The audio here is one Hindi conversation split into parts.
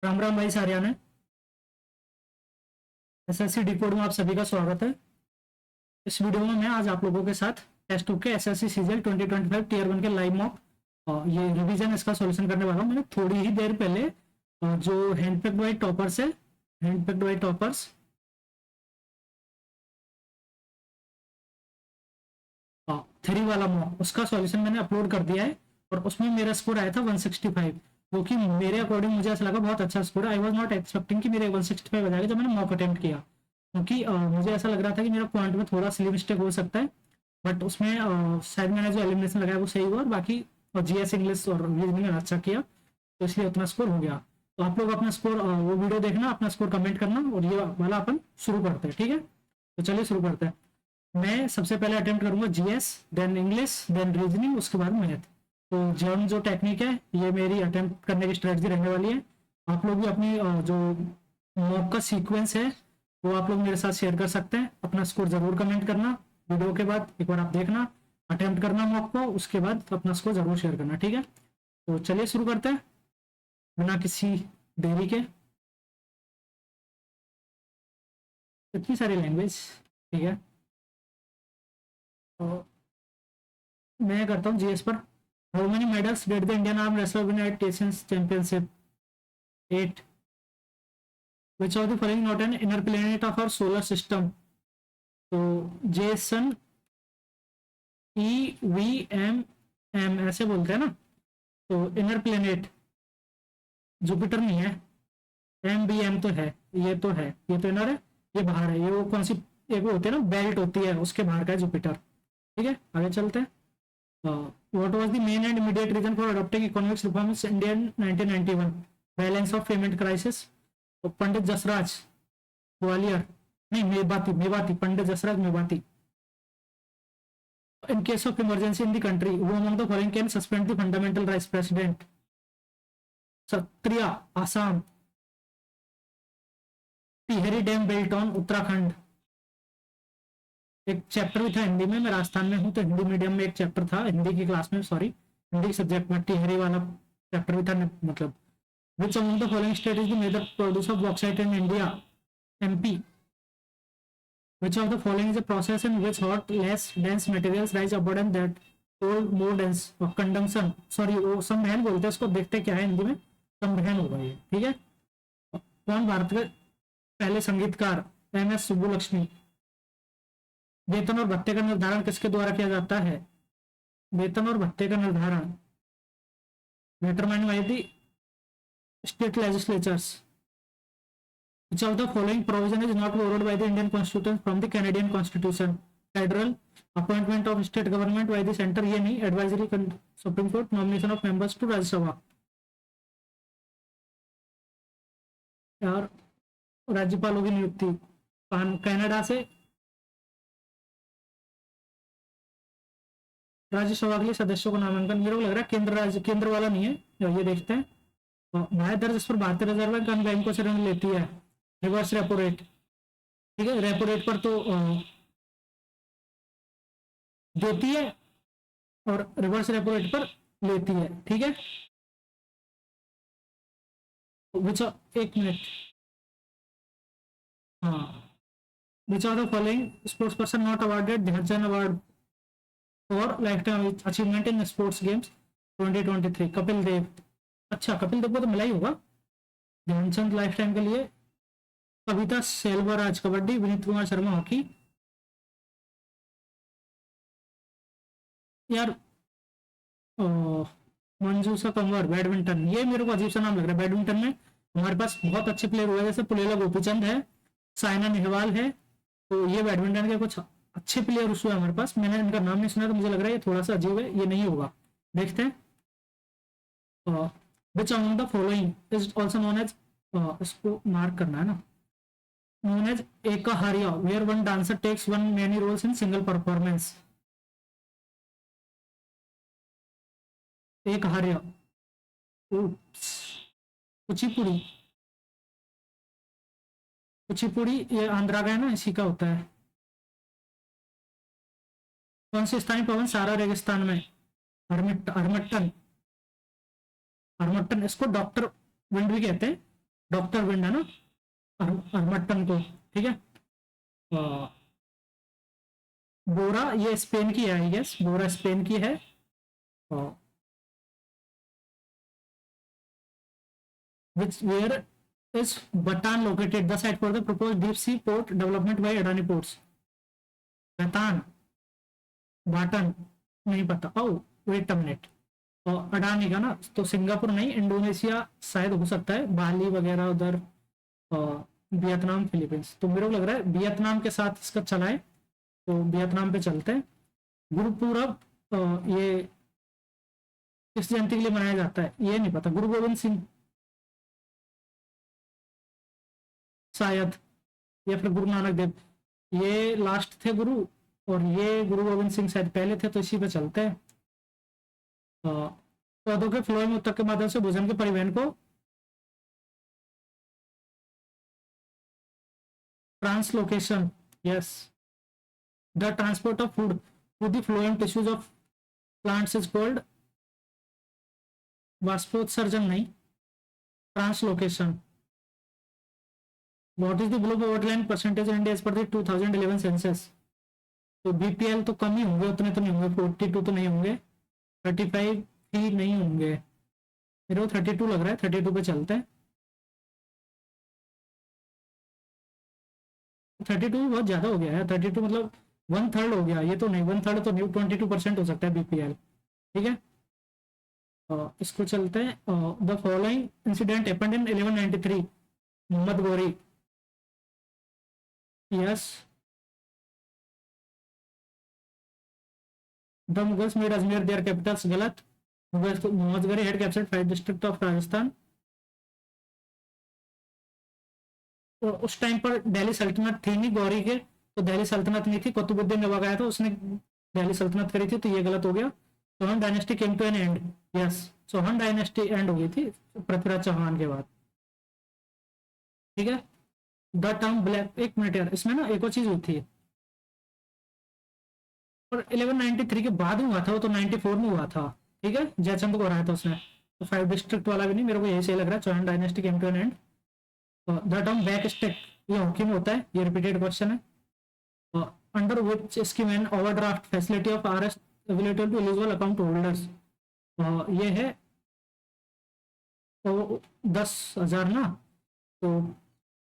राम राम भाई सारियाने। एसएससी डिकोड में आप सभी का स्वागत है। इस वीडियो में मैं आज आप लोगों के साथ टेस्ट 2 के एसएससी सीजीएल 2025 टीयर 1 के लाइव मॉक ये रिवीजन इसका सॉल्यूशन करने वाला हूँ। मैंने थोड़ी ही देर पहले जो हैंडपिक्ड बाय टॉपर्स है, हैंडपिक्ड बाय टॉपर्स 3 वाला मॉक, उसका सॉल्यूशन मैंने अपलोड कर दिया है और उसमें मेरा स्कोर आया था 165, जो कि मेरे अकॉर्डिंग मुझे ऐसा लगा बहुत अच्छा स्कोर है। आई वॉज नॉट एक्सपेक्टिंग कि मेरे 165 आ जाएगा जब मैंने मॉक अटेम्प्ट किया, क्योंकि मुझे ऐसा लग रहा था कि मेरा पॉइंट में थोड़ा सिली मिस्टेक हो सकता है, बट उसमें शायद मैंने जो एलिमिनेशन लगाया वो सही हुआ और बाकी जीएस इंग्लिश और रीजनिंग में अच्छा किया, तो इसलिए उतना स्कोर हो गया। तो आप लोग अपना स्कोर वो वीडियो देखना, अपना स्कोर कमेंट करना और ये वाला अपन शुरू करते हैं, ठीक है। तो चलिए शुरू करते हैं। मैं सबसे पहले अटेम्प्ट करूंगा GS, then English, then reasoning, उसके बाद मैथ। तो जर्न जो टेक्निक है ये मेरी अटेम्प्ट करने की स्ट्रेटजी रहने वाली है। आप लोग भी अपनी जो मॉक का सीक्वेंस है वो आप लोग मेरे साथ शेयर कर सकते हैं। अपना स्कोर जरूर कमेंट करना, वीडियो के बाद एक बार आप देखना, अटेम्प्ट करना मॉक को, उसके बाद अपना स्कोर जरूर शेयर करना, ठीक है। तो चलिए शुरू करते हैं बिना किसी देरी के। इतनी सारी लैंग्वेज, ठीक है। तो मैं करता हूँ जीएस पर। How many medals did the Indian arm wrestler win at Asians championship? 8। Which of the following not an inner planet of our solar system? तो जेसन EVM ऐसे बोलते हैं ना, तो इनर प्लैनेट जुपिटर नहीं है, MBM तो है, ये तो है, ये तो इनर है, ये बाहर है। ये वो कौन सी एक वो होती है ना, बेल्ट होती है, उसके बाहर का है जुपिटर, ठीक है। आगे चलते हैं। What was the main and immediate reason for adopting economic reforms in India in 1991? Balance of payment crisis. तो पंडित जसराज ग्वालियर, नहीं Mewati, Mewati, Pandit Jasraj Mewati. In case of emergency in the country, who among the following can suspend the fundamental rights? President. Sattriya Assam. Tehri dam built on Uttarakhand. एक चैप्टर भी था हिंदी में, मैं राजस्थान में हूँ तो हिंदी मीडियम में एक चैप्टर था हिंदी की क्लास में, सॉरी हिंदी के सब्जेक्ट में टिहरी वाला चैप्टर भी था, मतलब। Which among the following state is the major producer of bauxite in India? MP. Which of the following is a process in which hot, less dense materials rise upward and that cold, more dense or conduction? Sorry, वो संवहन बोलते हैं उसको, देखते क्या है हिंदी में, संवहन होगा ये, ठीक है। कौन भारत के पहले संगीतकार? MS सुब्बुलक्ष्मी। वेतन और भत्ते का निर्धारण किसके द्वारा किया जाता है? वेतन और भत्ते का निर्धारण determine by the state legislatures. Which of the following provision is not borrowed by the Indian Constitution from the Canadian Constitution? Federal appointment of state government by the center, ये नहीं, advisory Supreme Court, nomination of members to Rajya Sabha। यार राज्यपालों की नियुक्ति कनाडा से राज्यसभा के लिए सदस्यों को नामांकन, मेरे को लग रहा है केंद्र, राज्य केंद्र वाला नहीं है, ये देखते हैं। न्याय दर जिस पर भारतीय रिजर्व बैंक अन्य बैंकों से ऋण लेती है, रिवर्स रेपो रेट, ठीक है। रेपो रेट पर तो देती है और रिवर्स रेपो रेट पर लेती है, ठीक है। विच, एक मिनट, हाँ, which of the following sports person not awarded Dhyan Chand award for life time achievement in sports games 2023? Kapil Dev. अच्छा, कपिल देव को तो मिला ही होगा ध्यानचंद लाइफ टाइम के लिए। कविता सेल्वराज कबड्डी, विनीत कुमार शर्मा हॉकी। यार मंजूषा कंवर बैडमिंटन, ये मेरे को अजीब सा नाम लग रहा है। बैडमिंटन में हमारे पास बहुत अच्छे प्लेयर हुए, जैसे पुलेला गोपीचंद है, साइना नेहवाल है, तो ये बैडमिंटन के कुछ अच्छे प्लेयर हुए हमारे पास। मैंने इनका नाम नहीं सुना तो मुझे लग रहा है ये थोड़ा सा अजीब है, ये नहीं होगा, देखते हैं। Which among the following is also known as, इसको मार्क करना है ना, known as Ekaharya, where one dancer takes one many roles in single performance. Ekaharya, Kuchipudi, Kuchipudi ये आंध्रा का है ना, इसी का होता है। कौन से स्थानीय पवन सारा रेगिस्तान में? हरमट्टन, हरमट्टन, इसको डॉक्टर विंड भी कहते हैं। डॉक्टर विंड है ना, हरमट्टन को, ठीक है। बोरा ये स्पेन की है, आई गेस बोरा स्पेन की है। which where is Batan located? The site for the proposed deep sea port development by Adani Ports. Batan, बाटन नहीं पता। ओ वेट अ मिनट, तो अडानी का ना, तो सिंगापुर नहीं, इंडोनेशिया शायद हो सकता है, बाली वगैरह उधर, वियतनाम फिलीपींस। तो मेरे को लग रहा है वियतनाम के साथ इसका चला है, तो वियतनाम पे चलते हैं। गुरुपूरब ये किस जयंती के लिए मनाया जाता है ये नहीं पता। गुरु गोविंद सिंह शायद, या फिर गुरु नानक देव, ये लास्ट थे गुरु, और ये गुरु गोविंद सिंह शायद पहले थे, तो इसी पे चलते हैं। पौधों के फ्लोएम उत्तक के माध्यम से भोजन के परिवहन को translocation, yes, the transport of food through the phloem tissues of plants is called वाष्पोत्सर्जन नहीं, translocation. What is the below poverty line percentage in India as per the 2011 census? तो बीपीएल तो कम ही होंगे, उतने तो नहीं होंगे, 42 तो नहीं होंगे, 35 ही नहीं होंगे, मेरे को 32 लग रहा है, 32 पे चलते हैं। 32 बहुत ज्यादा हो गया है, 32 मतलब 1/3 हो गया, ये तो नहीं 1/3 तो नहीं, 22% हो सकता है बीपीएल, ठीक है। इसको चलते हैं। The following incident happened in 1193, Mohammad Ghori, yes. The Mughals made Ajmer their capitals, गलत। Mohammad Ghori had captured 5 district of Rajasthan. तो उस टाइम पर दिल्ली सल्तनत थी नहीं गौरी के, तो दिल्ली सल्तनत नहीं थी, कुतुबुद्दीन नवाब आया था, उसने दिल्ली सल्तनत करी थी, तो ये गलत हो गया। Chauhan dynasty came to an end, yes, Chauhan dynasty end हो गई थी पृथ्वीराज चौहान के बाद, ठीक है। द टर्म ब्लैक, एक मिनट यार, इसमें ना एक और चीज हुई थी, और 1193 के बाद हुआ था वो, तो 94 में हुआ था, ठीक है, जयचंद को हराया था उसने। तो 5 डिस्ट्रिक्ट वाला भी नहीं, मेरे को यही सही लग रहा है, Chauhan dynasty came to an end. The term back stick, ये हॉकी में होता है, ये रिपीटेड क्वेश्चन है। Under which scheme an overdraft facility of RS available to eligible account holders, ये है तो 10,000 ना, तो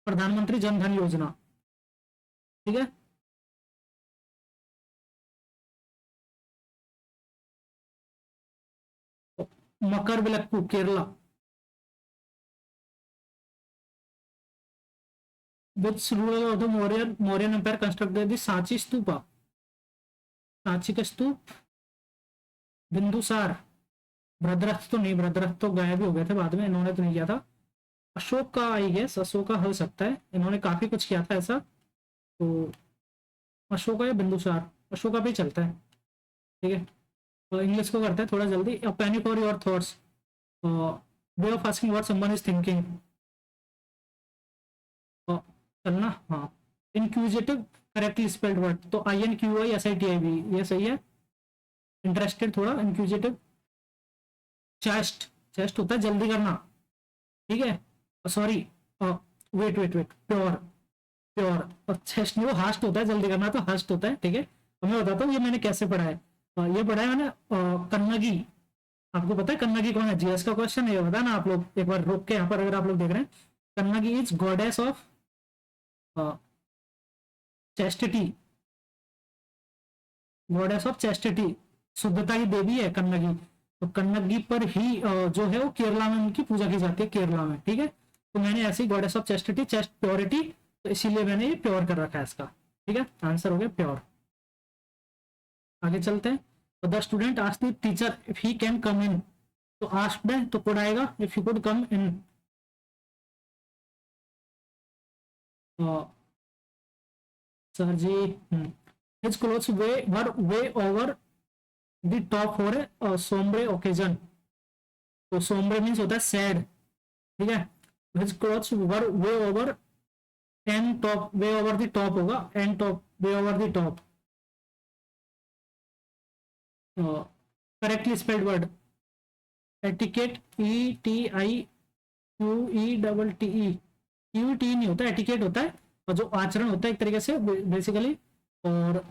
प्रधानमंत्री जन धन योजना, ठीक है। मकर Vilakku Kerala, which ruler of the Mauryan Empire constructed the Sanchi stupa, Sanchi का स्तूप, बिंदुसार, भद्रस्थ तो नहीं, भद्रस्थ तो गायब भी हो गए थे बाद में, इन्होंने तो नहीं किया था। अशोक का आई गेस, अशोक का हो सकता है, इन्होंने काफी कुछ किया था ऐसा, तो अशोका या बिंदुसार, अशोका भी चलता है, ठीक है। तो इंग्लिश को करते हैं थोड़ा जल्दी। पेनी for your thoughts, way of asking what someone is thinking, चलना, हाँ। इंक्विजिटिव करेक्टली स्पेल्ड वर्ड, तो INQISITIV, ये सही है। इंटरेस्टेड थोड़ा, इंक्विजिटिव। चेस्ट, चेस्ट होता है जल्दी करना, ठीक है, sorry, wait wait wait, pure, pure, और चेस्ट में वो हास्ट होता है, जल्दी करना तो हास्ट होता है, ठीक है। तो मैं बताता हूँ ये मैंने कैसे पढ़ा है। ये पढ़ा है मैंने कन्नगी, आपको पता है कन्नगी कौन है? जीएस का क्वेश्चन है, ये बता ना आप लोग, एक बार रोक के यहाँ पर अगर आप लोग देख रहे हैं। Kannagi is goddess of chastity, goddess of chastity, शुद्धता की देवी है कन्नगी। तो कन्नगी पर ही जो है वो केरला में उनकी पूजा की जाती है, केरला में, ठीक है। तो मैंने ऐसी goddess of chastity, chest purity, तो इसीलिए मैंने ये प्योर कर रखा है इसका, ठीक है, आंसर हो गया प्योर। आगे चलते हैं। तो the student asked the teacher if he can come in, तो आस्क्ड है तो कुड आएगा, if you could come in, sir ji, his clothes way over the top for a sombre occasion, तो सोमब्रे मीन्स होता है सैड, ठीक है। His clothes were way over an top, way over the top होगा, an top, way over the top, correctly spelled word etiquette, ETIQUETTE, QETTE, QET नहीं होता, एटिकेट होता है, और जो आचरण होता है एक तरीके से बेसिकली। और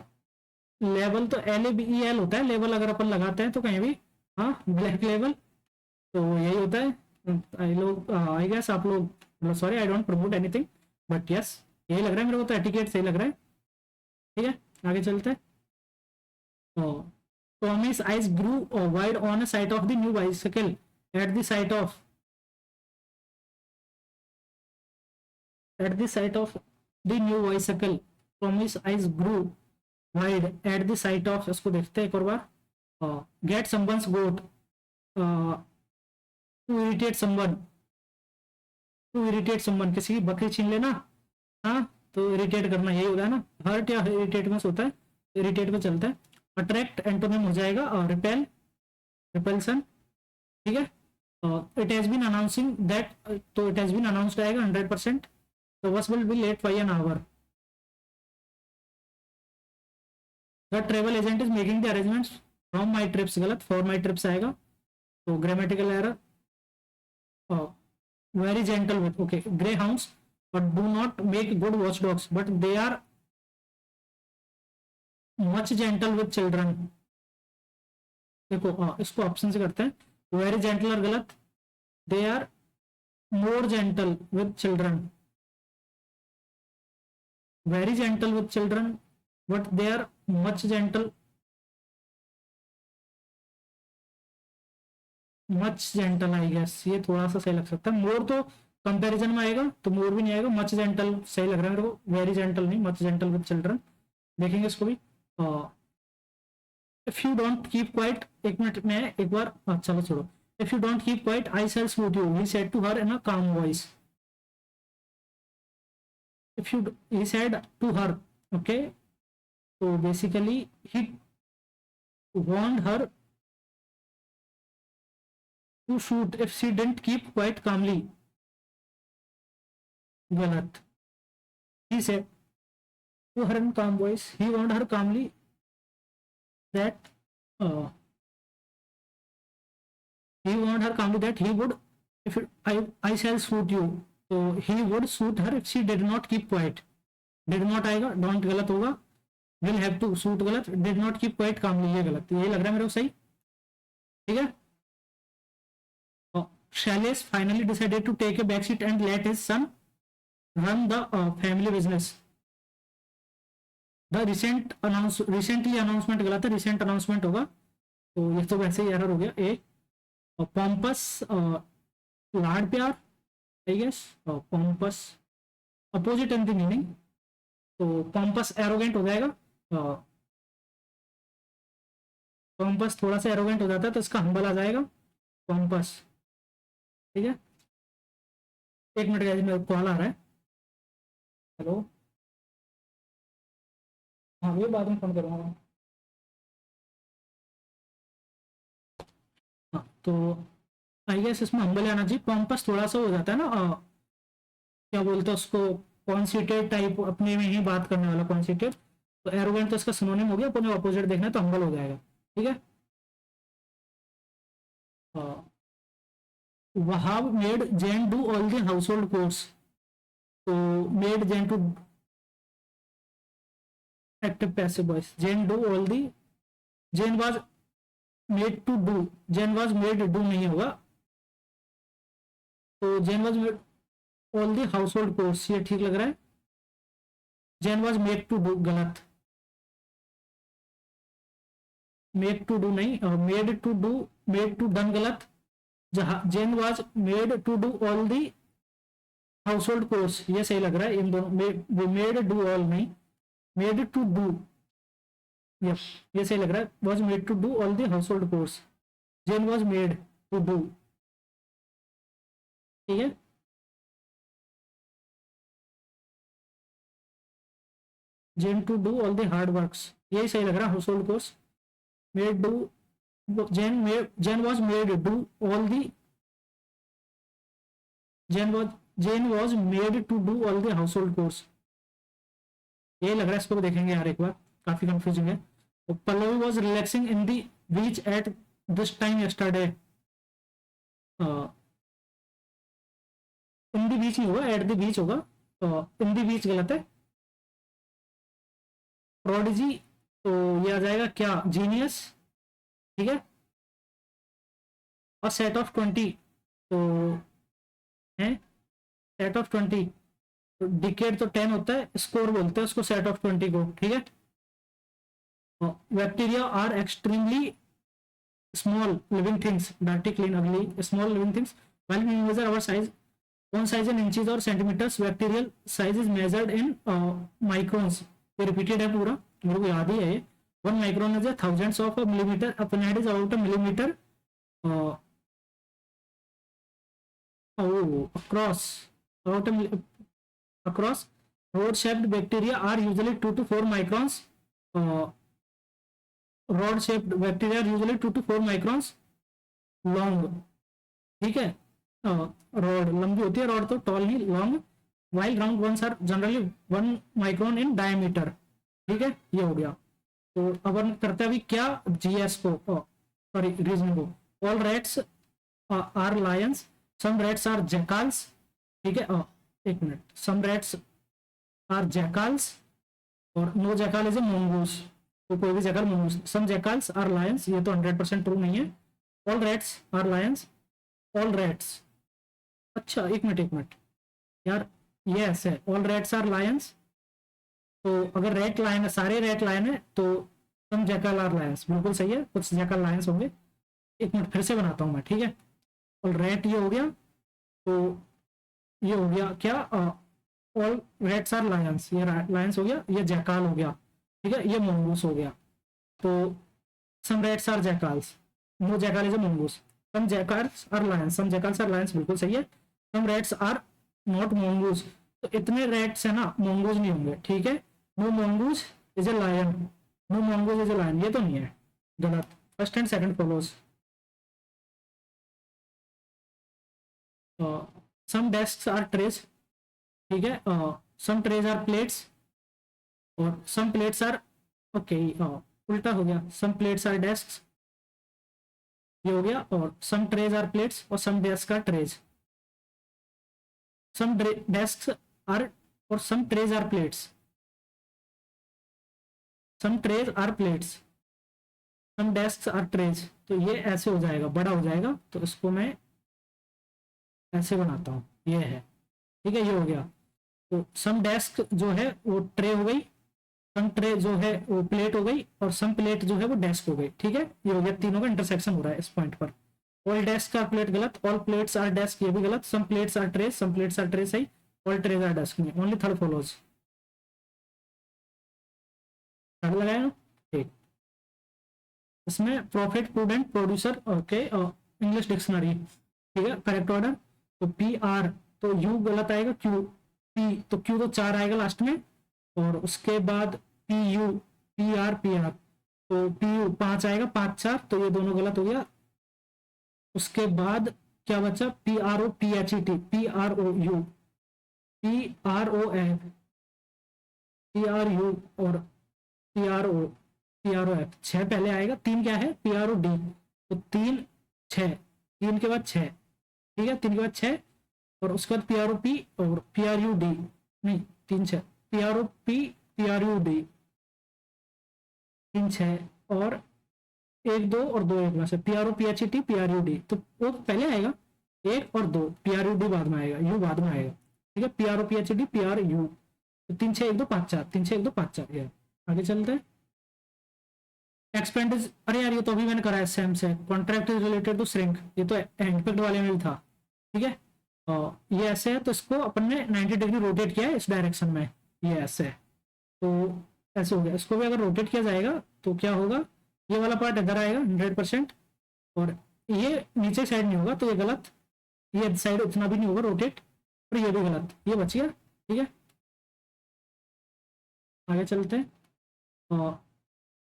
लेवल तो LABEL होता है, लेवल अगर अपन लगाते हैं तो कहीं भी, हाँ ब्लैक लेवल, तो यही होता है। आई गेस आप लोग, sorry I don't promote anything, but yes यही लग रहा है मेरे को, तो एटिकेट सही लग रहा है। ठीक है, आगे चलते हैं। Tommy's eyes grew wide on a sight of the new bicycle. At the sight of the new bicycle, Tommy's eyes grew wide at the sight of, इसको देखते हैं एक और बार। Get someone's goat, to irritate someone, किसी की बकरी छीन लेना, हाँ तो इरिटेट करना यही होता है ना, हर्ट या इरिटेट में होता है, इरिटेट में चलता है। अट्रैक्ट एंटोनिम हो जाएगा, और रिपेल, रिपल्सन। ठीक है, it has been announcing that, तो इट हैज बीन अनाउंस्ड आएगा 100%। The bus will be late by an hour. The travel agent is making the arrangements from my trips, गलत, फॉर माई ट्रिप्स आएगा, तो grammatical error. Very gentle with, okay, greyhounds but do not make good watch dogs, but they are much gentle with children. देखो इसको ऑप्शन से करते हैं, वेरी जेंटल और गलत, they are more gentle with children, very gentle with children, but they are much gentle, much gentle I guess, ये थोड़ा सा सही लग सकता है। मोर तो कंपैरिजन में आएगा, तो मोर भी नहीं आएगा, मच जेंटल सही लग रहा है मेरे को, वेरी जेंटल नहीं, मच जेंटल विथ चिल्ड्रन। देखेंगे इसको भी। If you don't keep quiet, एक मिनट में एक बार, चलो छोड़ो। If you don't keep quiet I shall shoot you, he said to her in a calm voice. If you, he said to her, okay, तो basically he warned her to shoot if she didn't keep quiet calmly, गलत। He said to her in काम voice, he warned her calmly that he warned her calmly that he would, if I shall shoot you, तो he would shoot her if she did not keep quiet। did not आएगा, don't गलत होगा, will have to shoot गलत, did not keep quiet calmly ये गलत, ये लग रहा है मेरे को सही। ठीक है, Shailesh finally decided to take a back seat and let his son run the family business। The recently announcement गलत है, रिसेंट अनाउंसमेंट होगा, तो ये तो वैसे ही एरर हो गया। ए पॉम्पस, लाड प्यार, I guess pompous opposite in the meaning, तो पॉम्पस एरोगेंट हो जाएगा। पॉम्पस थोड़ा सा एरोगेंट हो जाता है, तो इसका हम्बल आ जाएगा पॉम्पस। ठीक है, एक मिनट का मेरे कॉल आ रहा है, हेलो, हाँ ये बाद में फोन करूँगा मैं। हाँ तो आई गेस इसमें हम्बल आना चाहिए, पॉम्पस थोड़ा सा हो जाता है ना, क्या बोलते हैं उसको, कॉन्सिटेड टाइप, अपने में ही बात करने वाला कॉन्सिटेड, तो एरोगेंट तो इसका सिनोनिम हो गया, अपने ऑपोजिट देखना है तो हम्बल हो जाएगा। ठीक है, वहाब made Jane do all the household chores, तो made Jane to active passive voice, Jane do all the, Jane was made to do, Jane was made do नहीं होगा, तो Jane was made all the household chores, ये ठीक लग रहा है। Jane was made to do गलत, मेड टू डू नहीं, made to do, made to done गलत। जहां Jane was made to do all the household chores, ये सही लग रहा है। इन दोनों मेड डू ऑल नहीं, मेड टू डू, ये सही लग रहा है। Was made to do all the household chores, Jane was made to do. ठीक है, Jane to do all the hard works, यही सही लग रहा है, household chores. Made do, Jane was made do all the, Jane was made to do all the household chores, ये लग रहा है। इसको भी देखेंगे यार एक बार, काफी कंफ्यूजिंग है। तो Pallavi was relaxing in the beach at this time yesterday, the beach नहीं होगा, एट द बीच होगा, इन द बीच गलत है। प्रोडिजी तो ये आ जाएगा क्या, जीनियस, ठीक है। और सेट ऑफ 20 तो है सेट ऑफ 20, डिकेड तो 10 होता है, स्कोर बोलते हैं उसको सेट ऑफ 20 को, ठीक है। Bacteria are extremely small living things, dirty, clean, ugly, small living things. While we measure our size, one size in inches or centimeters, bacterial size is measured in microns. ये repeated है पूरा, मेरे को याद ही है ये। 1 micron is a thousandths of a millimeter. A pinhead is about a millimeter across. Across. Rod-shaped bacteria are usually 2 to 4 microns. Rod shaped bacteria usually 2 to 4 microns long, ठीक है। रॉड लंबी होती है, रॉड तो टॉल नहीं, long. While round ones are generally 1 micron in diameter, ठीक है। ये हो गया। तो अब हम करते हैं अभी क्या, जीएस को, सॉरी रीजनिंग को। All rats are lions, some rats are jackals, ठीक है। एक मिनट, सम रेट्स आर जैकाल्स और no jackal is a mongoose, तो कोई भी jackal mongoose। Some jackals are lions, ये तो 100% ट्रू नहीं है। All rats are lions, all rats, अच्छा एक मिनट यार, ये ऐसे है, ऑल रेट्स आर लायंस, तो अगर रेट लायन है, सारे रेट लायन है, तो सम जैकाल आर लायंस, बिल्कुल सही है, कुछ जैकाल लायंस होंगे। एक मिनट फिर से बनाता हूँ मैं, ठीक है। ऑल रेट ये हो गया, तो ये हो गया क्या, ऑल रेट्स आर लायंस, ये लायंस हो गया, ये जैकाल हो गया, ठीक है। ये mongoose हो गया। तो some rats are jackals, no jackal is a mongoose। Some jackals are lions, some jackals are lions, बिल्कुल सही है। Some rats are not mongoose, तो इतने रेट्स है ना, mongoose नहीं होंगे, ठीक है। No mongoose is a lion, no mongoose is a lion, ये तो नहीं है, गलत। First and second follows. Some desks are trace, ठीक है। सम ट्रेज आर प्लेट्स और सम प्लेट्स आर, ओके उल्टा हो गया, सम प्लेट्स आर डेस्क्स, ये हो गया। और सम ट्रेज आर प्लेट्स और some desk are trays, some desks are और some trays are plates, some trays are plates, some desks are trays. तो ये ऐसे हो जाएगा, बड़ा हो जाएगा, तो इसको मैं ऐसे बनाता हूँ, ये है, ठीक है। ये हो गया। तो सम डेस्क जो है वो ट्रे हो गई, सम ट्रे जो है वो प्लेट हो गई, और सम प्लेट जो है वो डेस्क हो गई, ठीक है। ये हो गया, तीनों का इंटरसेक्शन हो रहा है इस पॉइंट पर। ऑल डेस्क आर प्लेट गलत, ऑल प्लेट्स आर डेस्क ये भी गलत, some plates are trays, some plates are trays सही, ऑल ट्रेज आर डेस्क में, ओनली थर्ड फॉलोज। लगाया ना, ठीक। इसमें profit, prudent, producer, okay, English dictionary, ठीक है। करेक्ट ऑर्डर, तो पी आर, तो यू गलत आएगा, क्यू, पी तो क्यू तो 4 आएगा लास्ट में, और उसके बाद पी यू, पी आर, तो पी यू 5 आएगा, 5 4, तो ये दोनों गलत हो गया। उसके बाद क्या बचा, P R O P H E T, P R O U, P R O F, P R U और पी आर ओ एफ, 6 पहले आएगा, 3 क्या है, पी आर ओ डी, तो 3 6, 3 के बाद 6, ठीक है, 3 के बाद 6, और उसके बाद पी आर ओ पी और पी आर यू डी, नहीं 3 6, P R O P P R U D, 3 6, और 1 2 और 2 1 में से P R O P H E T P R U D, तो वो पहले आएगा 1 और 2, पी आर यू डी बाद में आएगा, यू बाद में आएगा, ठीक है। P R O P H E D P R U, तो 3 6 1 2 5 4, 3 6 1 2 5 4, ये आगे चलते हैं। एक्सपेंडिज, अरे यार ये तो अभी मैंने करा है सेम से, contract is related to shrink, ये तो एंडपेक्ट वाले में भी था, ठीक है। ये ऐसे है, तो इसको अपन ने 90 डिग्री रोटेट किया है इस डायरेक्शन में, ये ऐसे है, तो ऐसे हो गया। इसको भी अगर रोटेट किया जाएगा तो क्या होगा, ये वाला पार्ट इधर आएगा 100%, और ये नीचे साइड नहीं होगा, तो ये गलत, ये साइड उतना भी नहीं होगा रोटेट, और ये भी गलत, ये बच गया, ठीक है। आगे चलते हैं।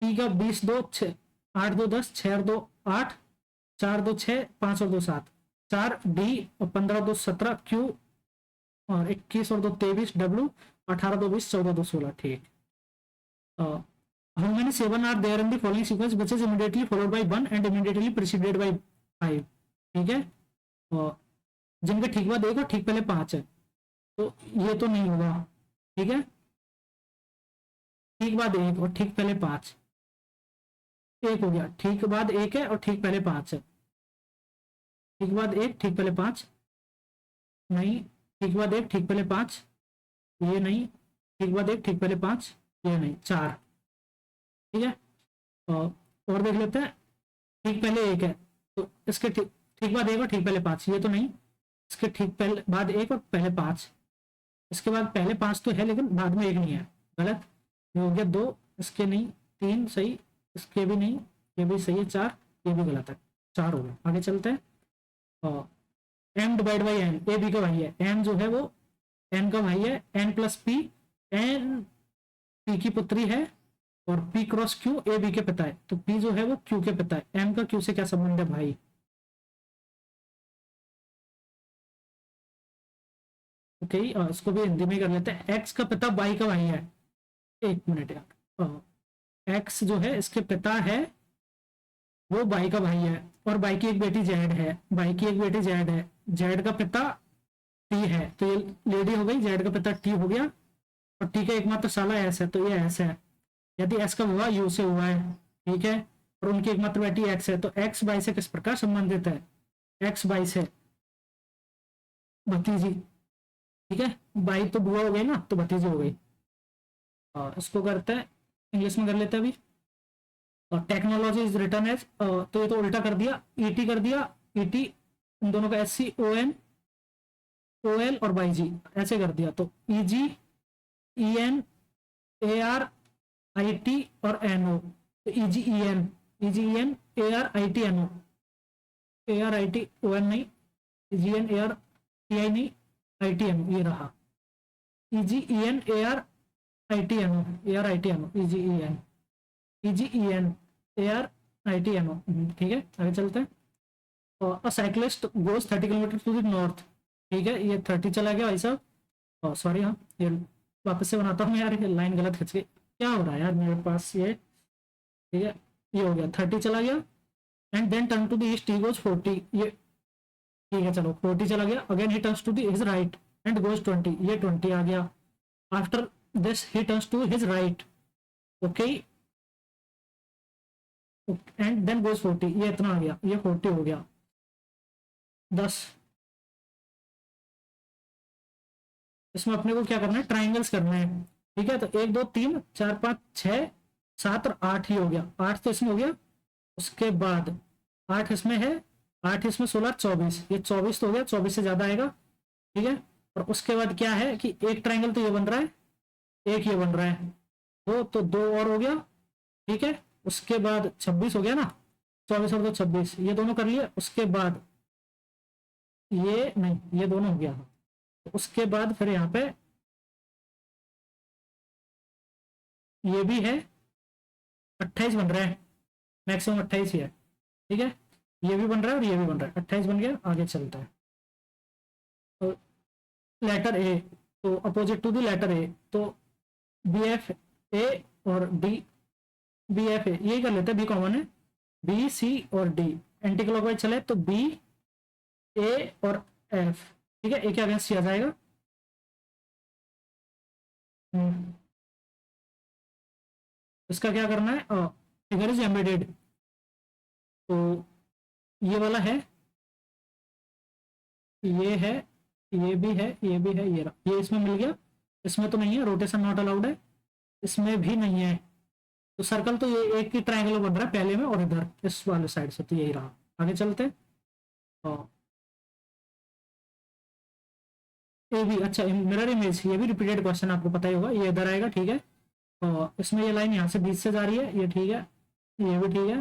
पी का 20 2 6 8 2 10 6 और 2 8 4 2 6 5 और 2 7 4 डी और 15 2 17 क्यू और 21 और 2 23 डब्ल्यू 18 2 20 14 2 16, ठीक। How many 7 are there in the following sequence which is immediately followed by 1 and immediately preceded by 5, ठीक है। जिनके ठीक बाद एक और ठीक पहले 5 है, तो ये तो नहीं होगा। ठीक है, ठीक बाद एक और ठीक पहले 5, एक हो गया, ठीक बाद एक है और ठीक पहले 5 है, ठीक बाद एक ठीक पहले 5, नहीं, ठीक बाद एक ठीक पहले 5, ये नहीं, ठीक बाद एक ठीक पहले 5, ये नहीं, 4। ठीक है, और देख लेते हैं, ठीक पहले एक है तो इसके ठीक ठीक बाद एक और ठीक पहले 5, ये तो नहीं, इसके ठीक पहले बाद एक और पहले 5, इसके बाद पहले 5 तो है लेकिन बाद में एक नहीं है, गलत, ये हो गया 2, इसके नहीं, 3 सही, इसके भी नहीं, ये भी सही है, 4, ये भी गलत है, 4 हो गया। आगे चलते हैं, M divide by N, A B का भाई है, एम जो है वो एन का भाई है, N plus P, N P की पुत्री है और P cross Q A B के पिता है, तो पी जो है वो क्यू के पिता है, एम का क्यू से क्या संबंध है भाई? ओके, इसको भी हिंदी में कर लेते हैं, एक्स का पिता वाई का भाई है, एक मिनट यार, एक्स जो है इसके पिता है वो वाई का भाई है, और वाई की एक बेटी जेड है, वाई की एक बेटी जेड है, जेड का पिता टी है, तो ये लेडी हो गई, जेड का पिता टी हो गया, और टी का एकमात्र साला एस है, तो ये एस है, यदि एस का विवाह यू से हुआ है, ठीक है, और उनकी एकमात्र बेटी एक्स है, तो एक्स बाई से किस प्रकार संबंधित है? एक्स बाई से भतीजी, ठीक है, बाई तो बुआ हो गई ना, तो भतीजी हो गई। और इसको करते हैं, इंग्लिश में कर लेते हैं अभी, और टेक्नोलॉजी इज रिटर्न एज, तो ये तो उल्टा कर दिया, ईटी कर दिया, ईटी इन दोनों का S C O N O L और बाई जी ऐसे कर दिया, तो E G E N A R I T और एन ओ, तो E G E N, E G E N A R I T N O, A R I T O N नहीं, G N A R T I नहीं, आई टी एन, ये रहा, E G E N A R I T N O, A R I T N O, E G E N, E G E N A R I T N O. ठीक है, आगे चलते हैं, a cyclist goes 30 kilometre to the north, ठीक है, ये 30 चला गया भाई साहब, सॉरी, हाँ ये वापस से बनाता हूँ यार, ये लाइन गलत खिंच गई, क्या हो रहा है यार मेरे पास ये, ठीक है, ये हो गया 30 चला गया, and then turn to the east he goes 40, ये ठीक है, चलो 40 चला गया, again he turns to the his right and goes 20, ये 20 आ गया, after this he turns to his right, okay, and then goes 40, ये इतना आ गया, ये 40 हो गया, 10। इसमें अपने को क्या करना है, ट्राइंगल्स करना है, ठीक है, तो 1 2 3 4 5 6 7 और 8 ही हो गया, 8 तो इसमें हो गया, उसके बाद 8 इसमें है, 8 इसमें 16 24, ये 24 तो हो गया, 24 से ज्यादा आएगा, ठीक है, और उसके बाद क्या है कि एक ट्राइंगल तो ये बन रहा है, एक ये बन रहा है, दो तो दो और हो गया, ठीक है, उसके बाद 26 हो गया ना, 24 और 2 26, ये दोनों कर लिए, उसके बाद ये नहीं, ये दोनों हो गया, उसके बाद फिर यहाँ पे ये भी है, 28 बन रहा है, मैक्सिमम 28 ही है, ठीक है, ये भी बन रहा है और ये भी बन रहा है, 28 बन गया, आगे चलता है, तो लेटर ए, तो opposite to the letter A, तो बी एफ ए और डी, बी एफ ए यही कर लेते हैं, बी कॉमन है, बी सी और डी एंटी क्लॉकवाइज चले तो बी ए और एफ, ठीक है, ए के अगेंस्ट किया जाएगा, इसका क्या करना है, फिगर इज एम्बेडेड, तो ये वाला है, ये है, ये भी है, ये भी है, ये इसमें मिल गया, इसमें तो नहीं है, रोटेशन नॉट अलाउड है, इसमें भी नहीं है, तो सर्कल तो ये एक ही ट्रायंगल बन रहा है पहले में, और इधर इस वाले साइड से, तो यही रहा, आगे चलते हैं, ये भी अच्छा, मिरर इमेज, ये भी रिपीटेड क्वेश्चन आपको पता ही होगा, ये इधर आएगा, ठीक है, और इसमें ये लाइन यहाँ से बीच से जा रही है, ये ठीक है, ये भी ठीक है,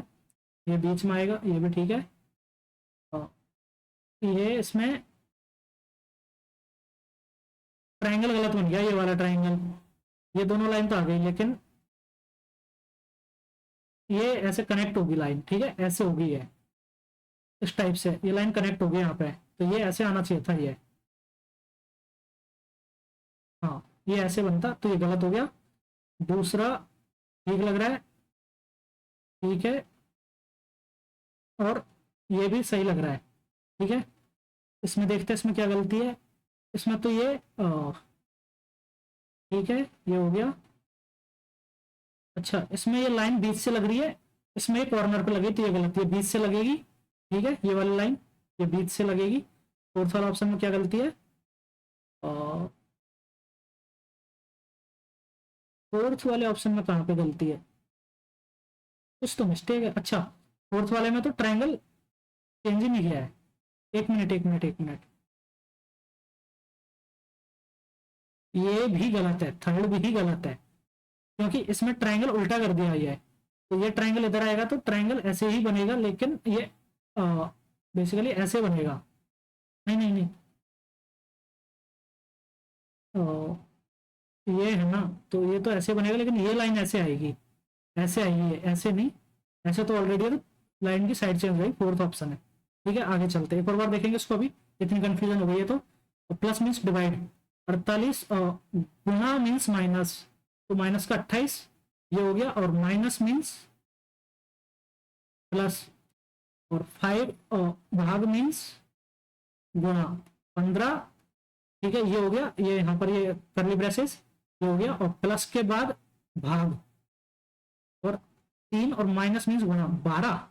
ये बीच में आएगा, ये भी ठीक है, और ये इसमें ट्रायंगल गलत बन गया, ये वाला ट्रायंगल, ये दोनों लाइन तो आ गई, लेकिन ये ऐसे कनेक्ट होगी लाइन, ठीक है, ऐसे होगी ये, इस टाइप से ये लाइन कनेक्ट होगी यहाँ पे, तो ये ऐसे आना चाहिए था, ये हाँ, ये ऐसे बनता, तो ये गलत हो गया, दूसरा ठीक लग रहा है, ठीक है, और ये भी सही लग रहा है, ठीक है, इसमें देखते हैं इसमें क्या गलती है। इसमें तो ये ठीक है, ये हो गया। अच्छा, इसमें ये लाइन बीच से लग रही है, इसमें ये कॉर्नर पे लगी, तो ये गलती है, बीच से लगेगी। ठीक है, ये वाली लाइन ये बीच से लगेगी। फोर्थ वाला ऑप्शन में क्या गलती है? फोर्थ वाले ऑप्शन में कहाँ पे गलती है? कुछ तो मिस्टेक है। अच्छा, फोर्थ वाले में तो ट्रायंगल चेंज ही नहीं किया है। एक मिनट एक मिनट एक मिनट, ये भी गलत है, थर्ड भी गलत है, क्योंकि इसमें ट्रायंगल उल्टा कर दिया गया है। तो ये ट्रायंगल इधर आएगा तो ट्रायंगल ऐसे ही बनेगा, लेकिन ये बेसिकली ऐसे बनेगा। नहीं नहीं नहीं, ये है ना, तो ये तो ऐसे बनेगा, लेकिन ये लाइन ऐसे आएगी, ऐसे आएगी, ये ऐसे नहीं। ऐसे तो ऑलरेडी तो लाइन की साइड चेंज हो गई, फोर्थ ऑप्शन है। ठीक है, आगे चलते हैं, एक और बार देखेंगे इसको। अभी इतनी कंफ्यूजन हो गई है तो प्लस मीन्स डिवाइड, 48 गुना मीन्स माइनस, तो माइनस का 28 ये हो गया, और माइनस मीन्स प्लस, और 5 भाग मीन्स गुना 15। ठीक है, ये हो गया, ये यहाँ पर ये करली ब्रेसेस, ये हो गया, और प्लस के बाद भाग, और 3, और माइनस मीन्स गुना 12।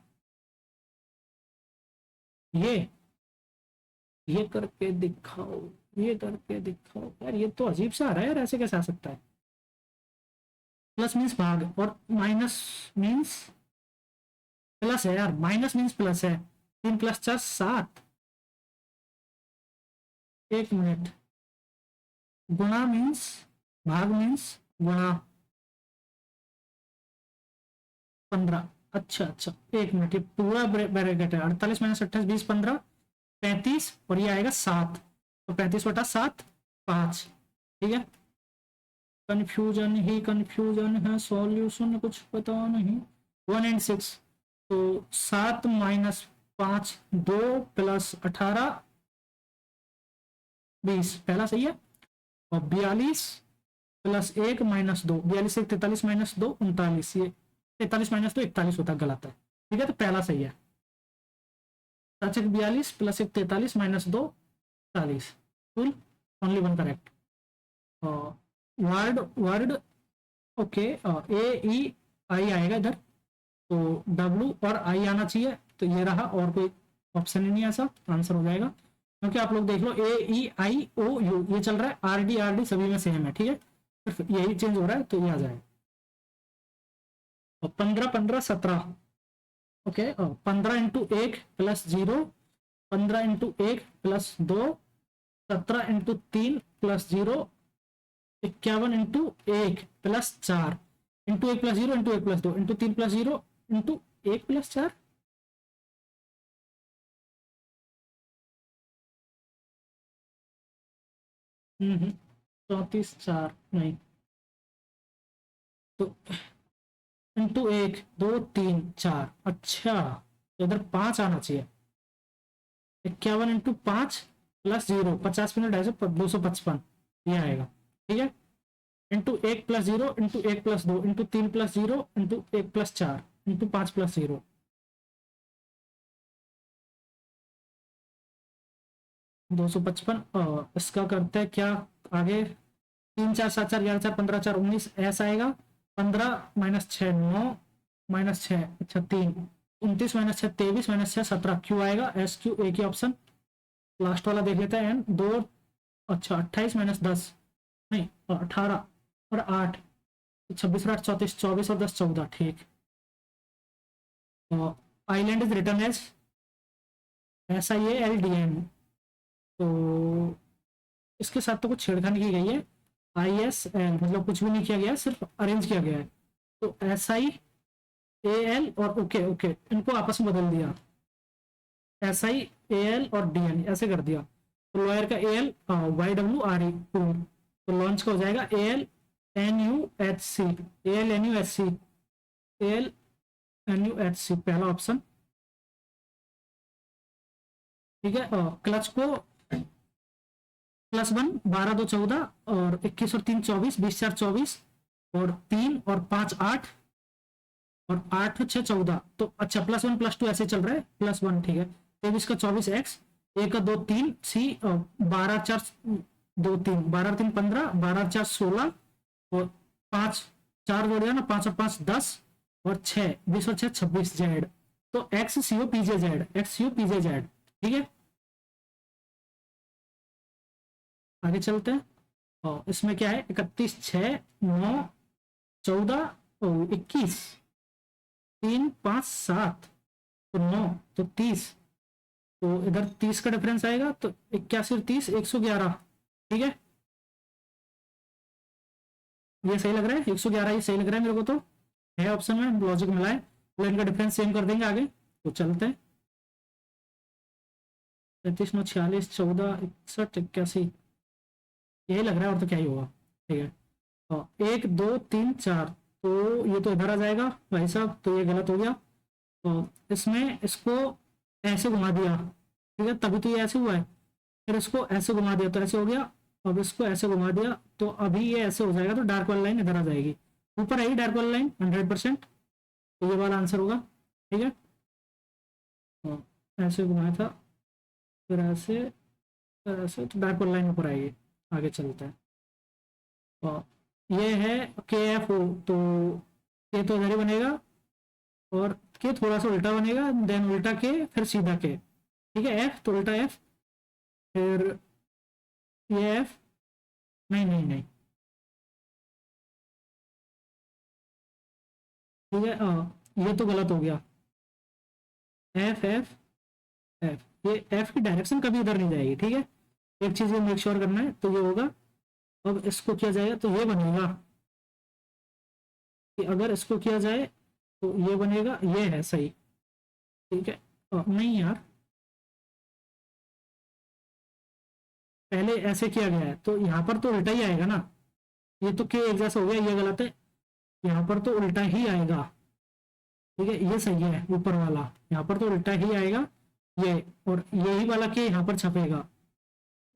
ये करके दिखाओ, ये करके दिखाओ यार, ये तो अजीब सा आ रहा है यार, ऐसे कैसे आ सकता है? प्लस मीन्स भाग और माइनस मीन्स प्लस है यार, माइनस मीन्स प्लस है। 3 + 4 7, एक मिनट, गुणा मीन्स भाग मीन्स गुणा 15। अच्छा अच्छा, एक मिनट, ये पूरा ब्रैकेट है, 48 - 28 20 15 35, और ये आएगा 7, तो 35/7 5। ठीक है, कंफ्यूजन ही कंफ्यूजन है, सॉल्यूशन कुछ पता नहीं। 1 and 6, तो 7 - 5 2 + 18 20, पहला सही है। और 42 + 1 - 2, 42 1 43 - 2 39, ये 43 - 2 41 होता है, गलत है। ठीक है, तो पहला सही है। 7 1 42 + 1 43 - 2 40, full, only one correct. Word word, okay, A E I आएगा इधर, तो डब्ल्यू और आई आना चाहिए, तो ये रहा, और कोई ऑप्शन ही नहीं ऐसा, आंसर हो जाएगा। क्योंकि आप लोग देख लो, ए ई आई ओ यू ये चल रहा है, आर डी सभी में सेम है। ठीक है, सिर्फ यही चेंज हो रहा है, तो ये आ जाएगा। और 15 15 17, ओके, 15 × 1 + 0, 15 × 1 + 2, 17 × 3 + 0, 51 × 1 + 4, × 1 + 0 × 1 + 2 × 3 + 0 × 1 + 4। हम्म, 34 4 नहीं, तो इंटू 1 2 3 4, अच्छा, तो इधर 5 आना चाहिए। 51 × 5 + 0, 50 मिनट 255, ये आएगा। ठीक है, इंटू 1 + 0 × 1 + 2 × 3 + 0 × 1 + 4 × 5 + 0, 255। इसका करते हैं क्या आगे? 3 4 7 4 11 4 15 4 19 ऐसा आएगा। 15 - 6 9 - 6, अच्छा 3, 29 - 6 23 - 6 17, क्यू आएगा, एस क्यू, एक ही ऑप्शन। लास्ट वाला देख लेते हैं, एन 2, अच्छा 28 - 10 नहीं, 18 और 8, 26 और 8 34, 24 और 10 14, ठीक। Island is return as SIALDN, तो इसके साथ तो कुछ छेड़खानी की गई है। ISL मतलब कुछ भी नहीं किया गया, सिर्फ अरेंज किया गया है। तो SIAL और ओके ओके, इनको आपस में बदल दिया, SIAL और DN ऐसे कर दिया। तो लॉयर का AL YWRE, तो लॉन्च का हो जाएगा ALNUHC, ALNUHC, ALNUHC, पहला ऑप्शन। ठीक है, क्लच को +1 12 2 14, और 21 और 3 24, 20 4 24, और 3 और 5 8, और 8 6 14, तो अच्छा +1 +2 ऐसे चल रहा है, +1, ठीक है। 23 का 24x, ए का 2 3 सी 12 4 2 3 12 3 15 12 4 16 और 5 4 जोड़ दिया ना, 5 और 5 10 और 6 20 और 6 26 जेड। तो एक्स सी ओ पीजे जेड, एक्स सी ओ पीजे जेड। ठीक है, आगे चलते हैं। और इसमें क्या है, 31 6 9 14 21 3 5 7 तो 9 तो 30, तो इधर 30 का डिफरेंस आएगा, तो 81 और 30 111। ठीक है, ये सही लग रहा है, 111 ये सही लग रहा है मेरे को, तो है ऑप्शन में, लॉजिक मिला है। तो इनका डिफरेंस सेम कर देंगे आगे। तो चलते हैं, 35 9 46 14 61 81, यही लग रहा है, और तो क्या ही होगा। ठीक है, और 1 2 3 4, तो ये तो इधर आ जाएगा भाई साहब, तो ये गलत हो गया। तो इसमें इसको ऐसे घुमा दिया, ठीक है, तभी तो ये ऐसे हुआ है। फिर इसको ऐसे घुमा दिया तो ऐसे हो गया, अब इसको ऐसे घुमा दिया तो अभी ये ऐसे हो जाएगा, तो डार्क वाली लाइन इधर आ जाएगी, ऊपर आएगी डार्क वाली लाइन 100%। तो ये वाला आंसर होगा। ठीक है, तो ऐसे घुमाया था, फिर ऐसे, फिर ऐसे, तो डार्क वाली लाइन ऊपर आएगी। आगे चलते हैं। तो ये है के एफ ओ, तो के तो इधर ही बनेगा, और के थोड़ा सा उल्टा बनेगा, देन उल्टा के, फिर सीधा के। ठीक है, एफ तो उल्टा एफ, फिर ये एफ, नहीं नहीं नहीं, ठीक है, ये तो गलत हो गया, एफ एफ एफ, ये एफ की डायरेक्शन कभी इधर नहीं जाएगी। ठीक है, एक चीज ये मेक श्योर करना है, तो ये होगा। अब इसको किया जाएगा तो ये बनेगा, कि अगर इसको किया जाए तो ये बनेगा, ये है सही। ठीक है, नहीं यार, पहले ऐसे किया गया है, तो यहाँ पर तो उल्टा ही आएगा ना, ये तो के एक जैसा हो गया, ये गलत है, यहाँ पर तो उल्टा ही आएगा। ठीक है, ये सही है ऊपर वाला, यहाँ पर तो उल्टा ही आएगा ये, और यही वाला के यहाँ पर छपेगा,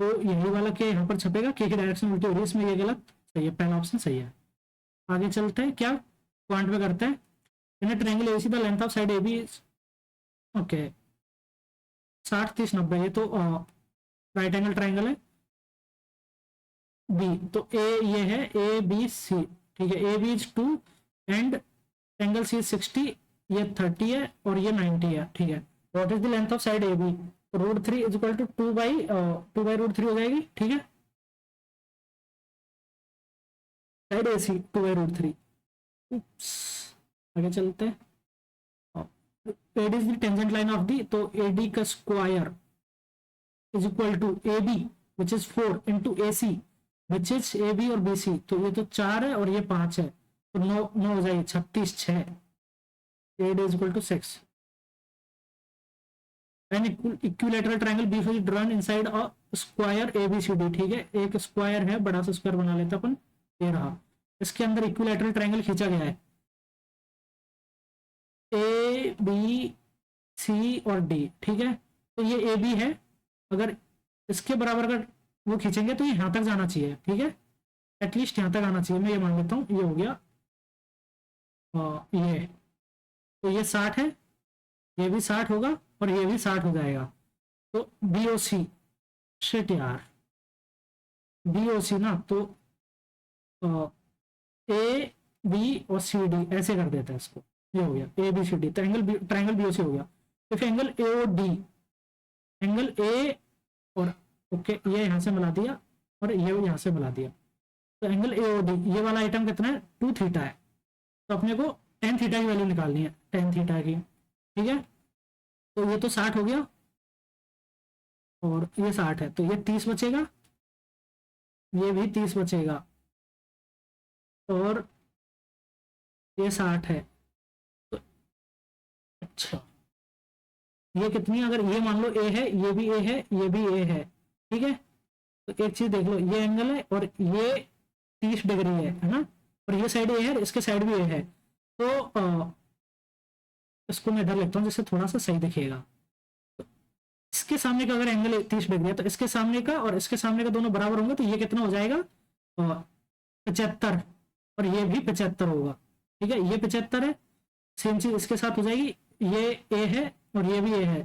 तो यही वाला के यहाँ पर छपेगा, के की डायरेक्शन उल्टी हो रही है, इसमें ये गलत, सही है, पहला ऑप्शन सही है। आगे चलते हैं, क्या क्वांट में करते हैं। In triangle ABC the length of side A B, okay, 60 30 90, ये तो राइट एंगल ट्रायंगल है बी, तो ए ये है ए बी सी। ठीक है, A B is 2 and angle C 60, ये 30 है और ये 90 है। ठीक है, what is the length of side A B, √3 is equal to 2/√3 हो जाएगी। ठीक है, साइड ए सी 2/√3। आगे चलते हैं, AD is the tangent line of D, तो एडी का square is equal to A B which is 4 into A C which is A B और बी सी, तो ये तो 4 है और ये 5 है, तो 9 हो जाएगी, 36 6, AD is equal to 6। An equilateral triangle B is drawn inside a square A B C D. ठीक है, एक स्क्वायर है, बड़ा सा स्क्वायर बना लेते अपन, ये रहा, इसके अंदर इक्विलेटरल ट्रायंगल खींचा गया है, ए बी सी और डी। ठीक है, तो ये ए बी है, अगर इसके बराबर का वो खींचेंगे तो ये यहां तक जाना चाहिए। ठीक है, एटलीस्ट यहां तक आना चाहिए, मैं ये मान लेता हूँ, ये हो गया, ये, तो ये 60 है, ये भी 60 होगा और ये भी 60 हो जाएगा, तो बी ओ सी, शिट यार, बी ओ सी ना, तो ए बी और सी डी ऐसे कर देते हैं इसको, ये हो गया A B C D, triangle B O C हो गया। तो angle A O D, angle A और ओके, ये यहां से मिला दिया और ये यहां से मिला दिया, तो एंगल ए ओ डी, ये वाला आइटम कितना है, 2 थीटा है, तो अपने को tan थीटा की वैल्यू निकालनी है, tan थीटा की। ठीक है, तो ये तो 60 हो गया और ये 60 है, तो ये 30 बचेगा, ये भी 30 बचेगा, और ये 60 है, तो अच्छा, ये कितनी, अगर ये मान लो ए है, ये भी ए है, ये भी ए है। ठीक है, तो एक चीज देख लो, ये एंगल है और ये 30 डिग्री है ना, और ये साइड ए है, इसके साइड भी ए है, तो इसको मैं इधर लिखता हूँ जिससे थोड़ा सा सही दिखेगा। तो इसके सामने का अगर एंगल 30 डिग्री है, तो इसके सामने का और इसके सामने का दोनों बराबर होंगे, तो ये कितना हो जाएगा, 75, और ये भी 75 होगा। ठीक है, ये 75 है, सेम चीज इसके साथ हो जाएगी, ये ए है और ये भी ए है,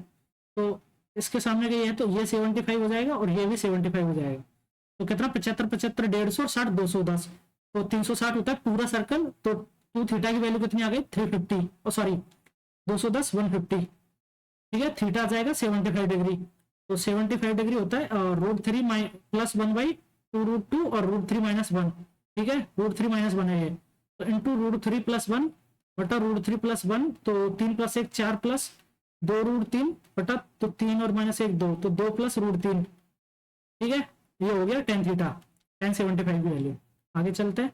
तो इसके सामने का ये है तो ये 75 हो जाएगा और ये भी 75 हो जाएगा। तो कितना 75 75 150 और 60 210, तो 360 होता है पूरा सर्कल। तो 2 थीटा की वैल्यू कितनी आ गई 350, और सॉरी 210 150, ठीक है। थीटा आ जाएगा 75 डिग्री, तो 75 डिग्री होता है √3 प्लस 1/2 और √3 माइनस 1, ठीक है। √3 माइनस 1 है ये, तो इंटू √3 प्लस 1 बटा √3 प्लस 1, तो 3 प्लस 1 4 प्लस 2 √3 बटा, तो 3 और माइनस 1 2, तो 2 प्लस √3, ठीक है। ये हो गया tan थीटा, tan 75 की वैल्यू। आगे चलते हैं,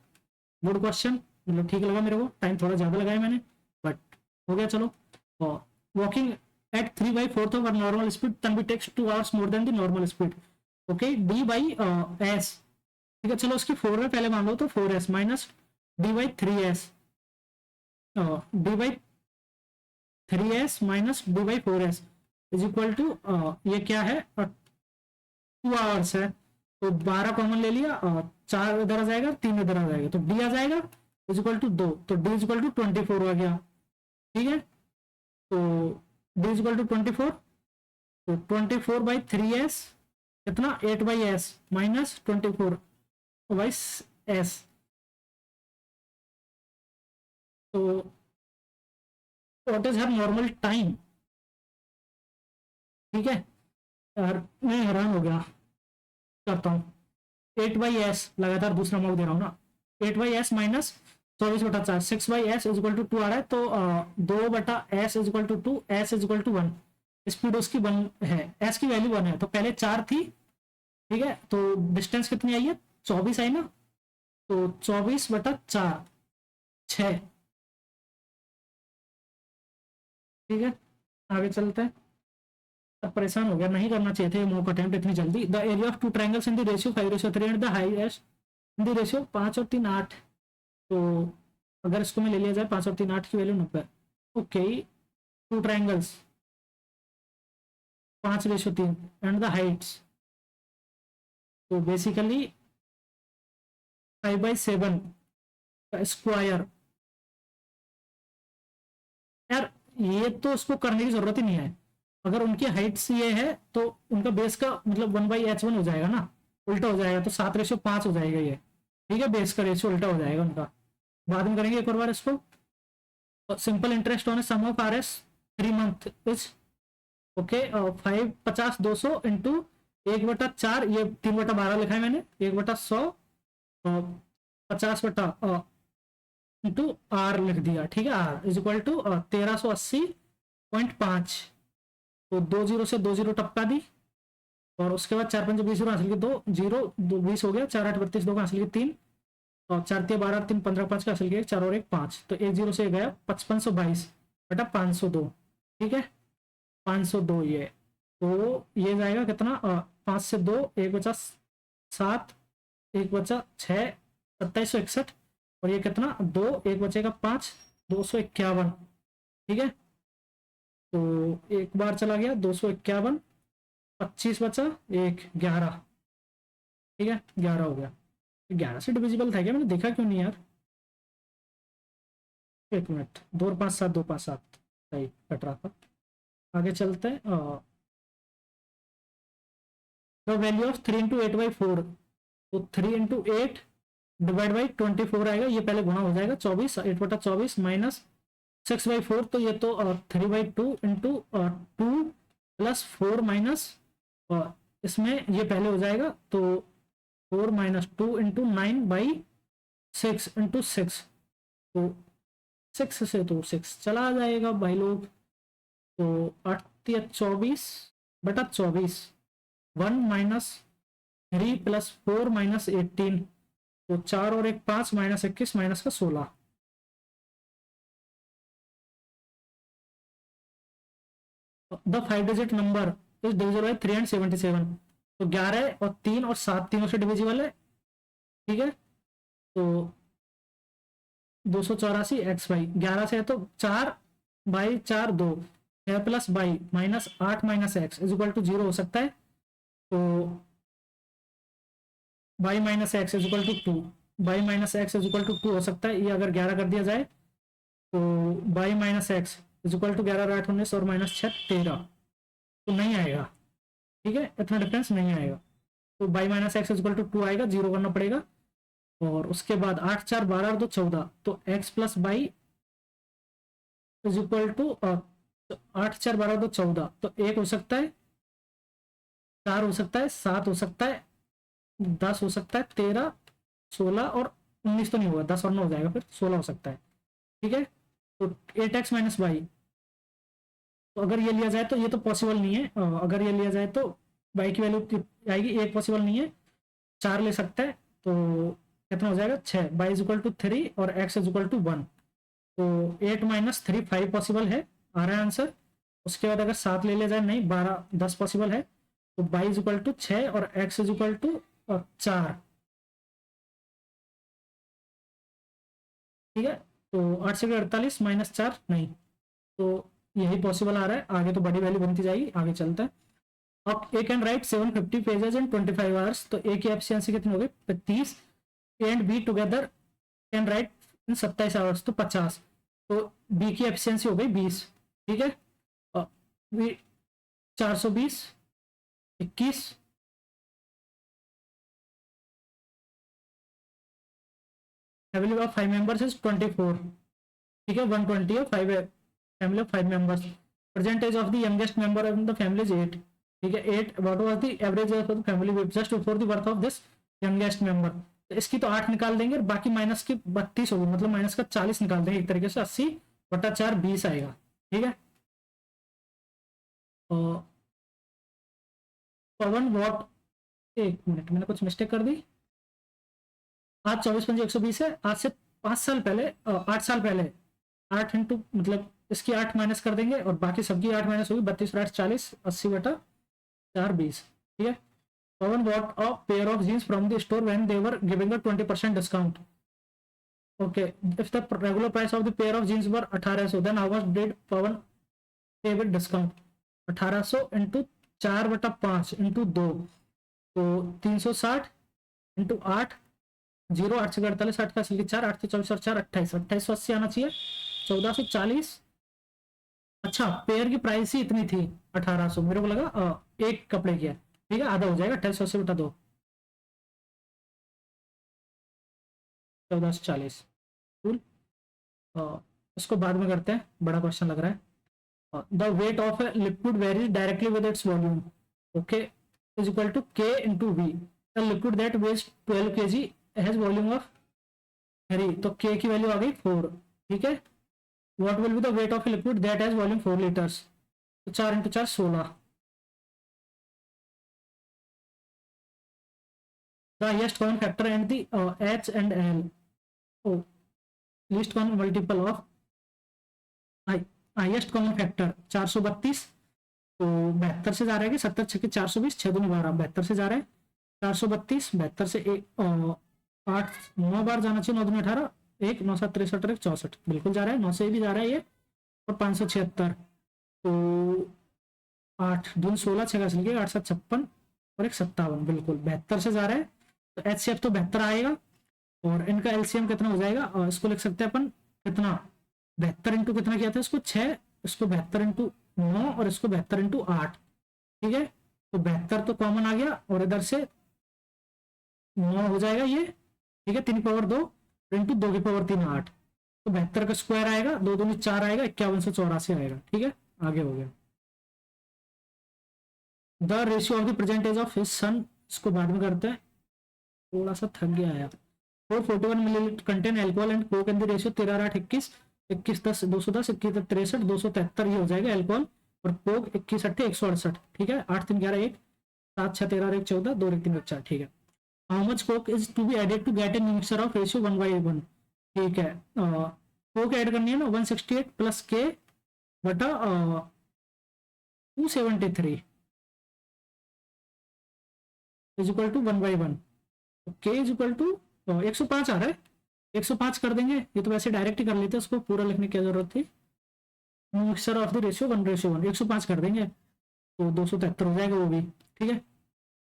गुड क्वेश्चन, मतलब ठीक लगा मेरे को, टाइम थोड़ा ज्यादा लगाया मैंने बट हो गया। चलो, walking at 3/4 of our normal speed then we takes 2 hours more than the normal speed, okay, d by s, ठीक है। चलो उसकी 4 में पहले मान लो, तो 4s minus d by 3s, d by 3s minus d by 4s is equal to, ये क्या है 2 आवर्स है, तो 12 कॉमन ले लिया, 4 इधर आ जाएगा 3 इधर आ जाएगा, तो d आ जाएगा इज इक्वल टू 2, तो d इज इक्वल टू 24 आ गया, ठीक है। तो d इज इक्वल टू 24, तो 24/3s कितना 8/s माइनस 24/s, तो what is her normal time, ठीक है। और मैं हैरान हो गया, करता हूँ 8/s, लगातार दूसरा मार्क दे रहा हूँ ना, 8/s minus 24/4, 6/s is equal to 2 आ रहा है, तो 2/s is equal to 2, s is equal to 1, speed उसकी 1 है, s की वैल्यू 1 है, तो पहले 4 थी, ठीक है। तो डिस्टेंस कितनी आई है 24 आई ना, तो 24/4 6, ठीक है। आगे चलते हैं, अब परेशान हो गया, नहीं करना चाहिए थे मॉक अटेम्प्ट इतनी जल्दी। The area of 2 triangles in the ratio 5:3 and the highest in the ratio 5 और 3 8, तो अगर इसको में ले लिया जाए 5 और 3 8 की value 90, okay. 2 triangles 5:3 and the Heights, तो बेसिकली 5/7 का स्क्वायर, यार ये तो उसको करने की जरूरत ही नहीं है, अगर उनकी हाइट्स ये है तो उनका बेस का मतलब 1/h1 हो जाएगा ना, उल्टा हो जाएगा, तो 7:5 हो जाएगा ये, ठीक है। बेस का रेशियो उल्टा हो जाएगा उनका, बाद में करेंगे एक और बार इसको। Simple interest on sum of RS 3 month is, okay, 5 50 200 into 1/4, ये 3/12 लिखा है मैंने, 1/100 50 इंटू R लिख दिया, ठीक है। R इज इक्वल टू 1380.5, तो 2 जीरो से 2 जीरो टपका दी, और उसके बाद 4 5 20 जीरो हासिल की, 2 जीरो 2 20 हो गया, 4 8 32 2 का हासिल की 3, और 4 3 12 3 15 5 का हासिल किया, 4 और 1 5, तो 1 जीरो से गया 5522/502, ठीक है। 502 ये, तो ये जाएगा कितना 5 से 2 1 बचा 7 1 बचा 6 2761, और ये कितना 2 1 बचेगा 5 251, ठीक है। तो एक बार चला गया 251, 25 बचा 1 11, ठीक है 11 हो गया। 11 से डिविजिबल था क्या, मैंने देखा क्यों नहीं यार, एक मिनट, 2 और 5 7 2 5 7 सही कट रहा था। आगे चलते हैं, द वैल्यू ऑफ 3 इंटू 8/4, तो 3 इंटू 8 डिवाइड बाई 24 आएगा, ये पहले गुणा हो जाएगा 24, 8/24 माइनस 6/4, तो ये तो 3/2 इंटू 2 प्लस 4 माइनस, इसमें ये पहले हो जाएगा, तो 4 माइनस 2 इंटू 9/6 इंटू 6, तो 6 से तो 6 चला जाएगा भाई लोग, तो 8 24/24, 1 माइनस 3 प्लस 4 माइनस 18, तो 4 और 1 5 माइनस 21 माइनस का 16, the 5 digit number is divisible by 3 and 77, तो 11 और 3 और 7 तीनों से डिविजिबल है, ठीक है। तो 284 x बाई 11 से है, तो 4/4 2 6 plus by minus 8 minus X is equal to 0 हो सकता है, तो by minus X is equal to 2, by minus X is equal to 2 हो सकता है, ये अगर 11 कर दिया जाए, तो by minus X is equal to 11 8 19 और माइनस 6 13, तो नहीं आएगा, ठीक है, इतना डिफरेंस नहीं आएगा। तो by minus X equal to 2 आएगा, 0 करना पड़ेगा। और उसके बाद 8 4 12 और 2 14, तो X plus by is equal to 8 4 12 2 14, तो 1 हो सकता है, 4 हो सकता है, 7 हो सकता है, 10 हो सकता है, 13 16 और 19 तो नहीं होगा, 10 और 9 हो जाएगा, फिर 16 हो सकता है, ठीक है। तो 8x माइनस वाई, तो अगर ये लिया जाए तो ये तो पॉसिबल नहीं है, अगर ये लिया जाए तो वाई की वैल्यू आएगी 1, पॉसिबल नहीं है, 4 ले सकता है, तो कितना हो जाएगा 6, बाई इज इक्वल टू 3 और एक्स इज इक्वल टू 1, तो 8 माइनस 3 5 पॉसिबल है, आ रहा है आंसर। उसके बाद अगर 7 ले लिया जाए, नहीं 12 10 पॉसिबल है, तो बाई इज इक्वल टू 6 और एक्स इज इक्वल टू 4, ठीक है। तो 8 से 48 माइनस 4 नहीं, तो यही पॉसिबल आ रहा है, आगे तो बड़ी वैल्यू बनती जाएगी, आगे चलता है। अब A can write 750 pages in 25 hours, तो ए की एफिशिएंसी कितनी हो गई 35, and B together can write in 27 hours, तो 50, तो बी की एफिशिएंसी हो गई 20, ठीक है। B 420 21 family of 5 members is 24, ठीक है, 120 of 5 family of 5 members, percentage of the youngest member of the family is 8, ठीक है। 8 what was the average of the family just before the birth of this youngest member, तो इसकी तो 8 निकाल देंगे और बाकी माइनस की 32 होगी, मतलब माइनस का 40 निकाल देंगे, एक तरीके से 80 बटा 4 20 आएगा, ठीक है। और पवन वॉट, एक मिनट मैंने कुछ मिस्टेक कर दी, आज 24 5 120 है, आज से 5 साल पहले 8 साल पहले 8 इंटू मतलब इसकी 8 माइनस कर देंगे और बाकी सबकी 8 माइनस होगी, 32 और 8 40, 80 बटा 4 20, ठीक है। पवन bought a pair of jeans from the store when they were giving a 20% discount. Okay, if the regular price of the pair of jeans were 1800, then how much did Pawan pay with discount? 1800 into 4 बटा 5 इंटू 2, तो 360 इंटू 8, 0 8 से 48, 8 का 4, 8 से 24 और 4 28, 2880 आना चाहिए, 1440। अच्छा, पेयर की प्राइस ही इतनी थी 1800, मेरे को लगा एक कपड़े की है, ठीक है, आधा हो जाएगा, 2880 बटा 2, 1440, कूल। इसको बाद में करते हैं, बड़ा क्वेश्चन लग रहा है। The weight of a liquid varies directly with its volume, okay, is equal to K into V, the liquid that weighs 12 kg has volume of 3, तो के की वैल्यू आ गई 4, ठीक है। What will be the weight of a liquid that has volume 4 litres, तो 4 into 4 16, the highest common factor and the h and l, oh, least common multiple of highest common factor 432, तो 72 से जा रहा है कि 70 6 420, 6 दूनी 12, 72 से जा रहा है, 432 72 से 8 9 बार जाना चाहिए, 9 दूनी 18, 1 9 7 63 और 1 64, बिल्कुल जा रहा है, 9 से भी जा रहा है ये, और 576, तो 8 दून 16 6 का चलिए 8 7 56 और 1 57, बिल्कुल 72 से जा रहा है, तो एच सी एफ तो 72 आएगा, और इनका एलसीएम कितना हो जाएगा, और इसको लिख सकते हैं अपन कितना, 72 इंटू कितना किया था इसको 6, इसको 72 इंटू 9 और इसको 72 इंटू 8, ठीक है। तो 72 तो कॉमन आ गया और इधर से 9 हो जाएगा ये, ठीक है, 3 की पावर 2 इंटू 2 की पावर 3 8, तो 72 का स्क्वायर आएगा, 2 दूनी 4 आएगा, 5184 आएगा, ठीक है, आगे हो गया। The ratio of the percentage of his son, इसको बाद में करते हैं, थोड़ा सा थक गया यार। 441 millilitre contain alcohol and Coke in the ratio 13 8 21 21 10 210 21 63 273, ये हो जाएगा एल्कोहल, और कोक 21 8 168, ठीक है, 8 3 11 1 7 6 13 1 14 2 1 3 1 4, ठीक है। How much coke is to be added to get a mixture of ratio 1/1, ठीक है, कोक ऐड करनी है ना 168 प्लस के बटा 273 इज इक्वल टू 1/1, के इज इक्वल टू 105 आ रहा है, 105 कर देंगे, ये तो वैसे डायरेक्ट ही कर लेते, उसको पूरा लिखने की जरूरत थी, मिक्सचर ऑफ द रेशियो 1/1, 105 कर देंगे, तो 273 हो जाएगा वो भी, ठीक है।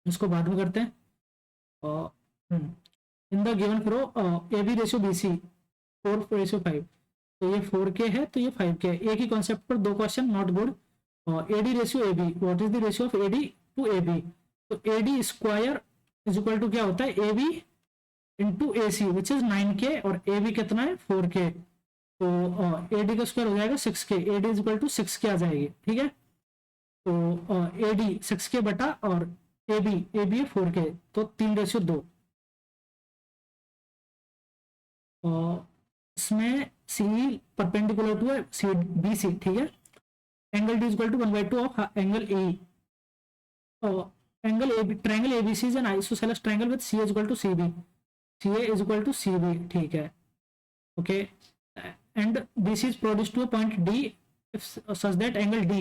इसको बाद में करते हैं। In the given fro A B ratio B C 4/5, तो ये 4K है, तो ये 5K है, एक ही कॉन्सेप्ट पर 2 question, not good. AD ratio AB, what is the ratio of AD to AB? तो AD square is equal to क्या होता है, AB into AC which is 9K, और AB कितना है 4K। तो AD का स्क्वायर हो जाएगा 6K, AD is equal to 6K आ जाएगी, ठीक है। तो AD 6K बटा और AB है 4K, तो 3:2। इसमें सी परपेंडिकुलर टू है सी BC, ठीक है। Angle D equal to 1/2 of angle E। Angle AB, triangle ABC is an isosceles triangle with CA equal to CB, CA is equal to CB, ठीक है, okay. And this is produced to a point D if such that angle D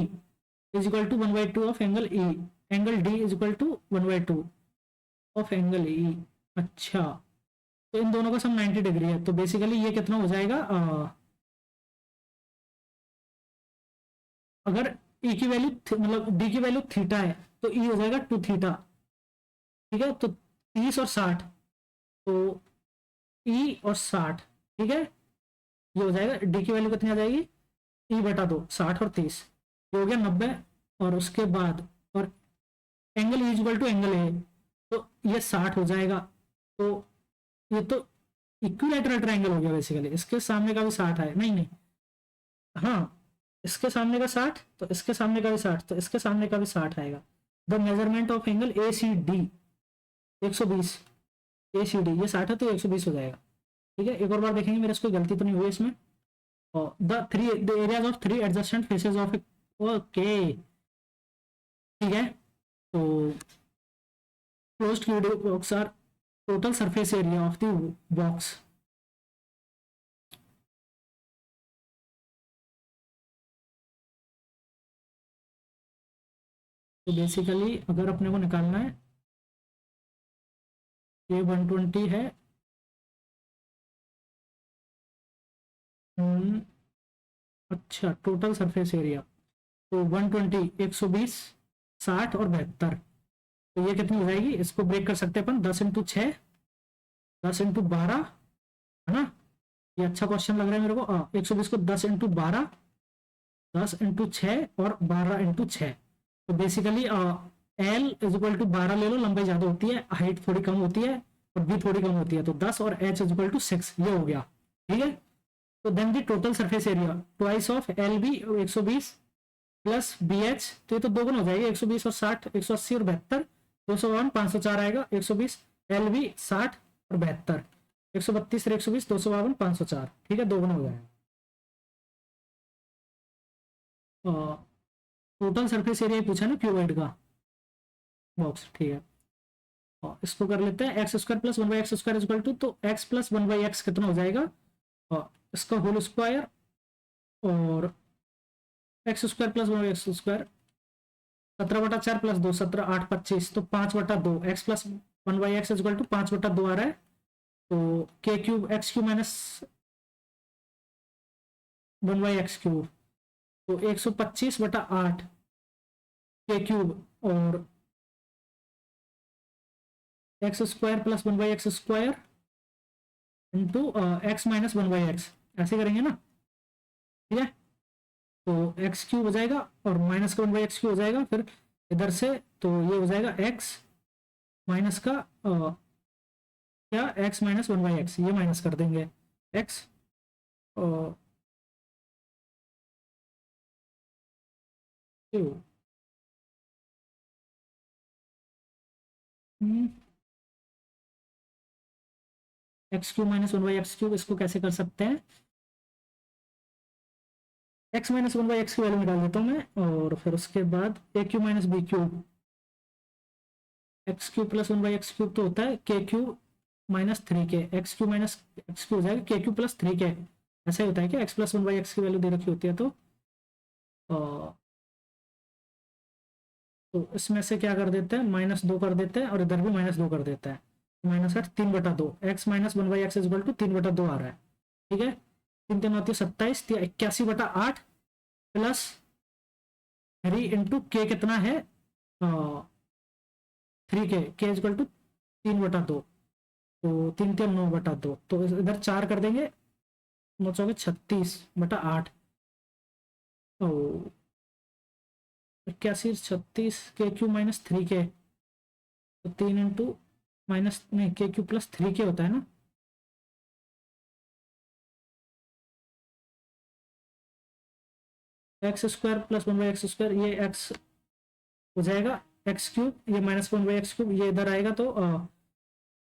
is equal to 1/2 of angle E, angle D is equal to 1/2 of angle E। अच्छा, तो इन दोनों का सम 90 डिग्री है, तो बेसिकली ये कितना हो जाएगा, अगर E की वैल्यू मतलब D की वैल्यू थीटा है तो E हो जाएगा 2 थीटा, ठीक है। तो 30 और 60, तो E और 60, ठीक है, ये हो जाएगा D की वैल्यू कितनी आ जाएगी, E बटा 2, 60 और 30, ये हो गया 90। और उसके बाद और angle E equal to angle A, तो ये 60 हो जाएगा। तो ये तो इक्विलैटरल ट्रायंगल हो गया बेसिकली, इसके सामने का भी 60 है, नहीं नहीं, हाँ, इसके सामने का 60, तो इसके सामने का भी 60, तो इसके सामने का भी 60 आएगा। The measurement of angle ACD 120, ACD ये 60 है तो 120 हो जाएगा, ठीक है। एक और बार देखेंगे मेरे को गलती तो नहीं हुई इसमें। और the areas of 3 adjacent faces of, okay, ठीक है। तो closed cubic box are total surface area of the box. तो बेसिकली अगर अपने को निकालना है, ये 120 है, अच्छा, टोटल सरफेस एरिया, तो 120, 120, 60 और 72, तो ये कितनी हो जाएगी, इसको ब्रेक कर सकते हैं अपन, 10 × 6, 10 × 12, है ना। ये अच्छा क्वेश्चन लग रहा है मेरे को। 120 को 10 × 12, 10 × 6 और 12 × 6, तो basically L is equal to 12 ले लो, लंबाई ज्यादा होती है, हाइट थोड़ी कम होती है और भी थोड़ी कम होती है, तो 10 और H इज इक्वल टू 6, ये हो गया, ठीक है। तो then the total surface area twice of LB 120 plus BH, तो ये तो दोगुना हो जाएगा, 120 और 60, 180 और 72, 252, 504 आएगा, 120 LB 60 और 72, 132 और 120, 252, 504, ठीक है, दोगुना हो जाएगा। टोटल सरफेस एरिया पूछा ना क्यूबॉइड का बॉक्स, ठीक है। और इसको कर लेते हैं, X square plus 1/x square equal to, तो x प्लस 1/x कितना हो जाएगा, और इसका होल स्क्वायर, और X square plus 1/x square 17/4 plus 2, 17, 8, 25, तो 5/2, x प्लस 1/x इक्वल टू 5/2 आ रहा है, तो k cube x cube minus 1/x cube, तो 125/8 k क्यूब, और X square plus 1/x square into x minus 1/x, ऐसे करेंगे ना, ठीक है। तो एक्स क्यूब हो जाएगा और माइनस का 1/x क्यूब हो जाएगा, फिर इधर से तो ये हो जाएगा x माइनस का क्या, x माइनस 1/x, ये माइनस कर देंगे x, cube, x cube minus 1/x cube, इसको कैसे कर सकते हैं, x माइनस 1/x की वैल्यू निकाल देता हूँ मैं, और फिर उसके बाद a cube minus b cube, x cube plus 1/x cube तो होता है k cube minus 3k, x cube minus X cube हो जाएगा k क्यूब प्लस 3k, ऐसा ही होता है क्या, x प्लस 1/x की वैल्यू दे रखी होती है तो इसमें से क्या कर देते हैं, -2 कर देते हैं, और इधर भी -2 कर देते हैं, -8, 3/2, x minus 1/x equal to 3/2 आ रहा है, ठीक है। 3 3 होती है 27, 81/8 प्लस 3 इंटू के कितना है 3k, k इक्वल टू 3/2, तो 3 3 9/2, तो इधर 4 कर देंगे, 9 36/8, 81 36 के क्यू माइनस 3 के, तो 3 इंटू माइनस नहीं के क्यू प्लस 3 के होता है ना। एक्स स्क्वायर प्लस 1/x², ये एक्स हो जाएगा एक्स क्यूब, ये माइनस 1/x³, ये इधर आएगा तो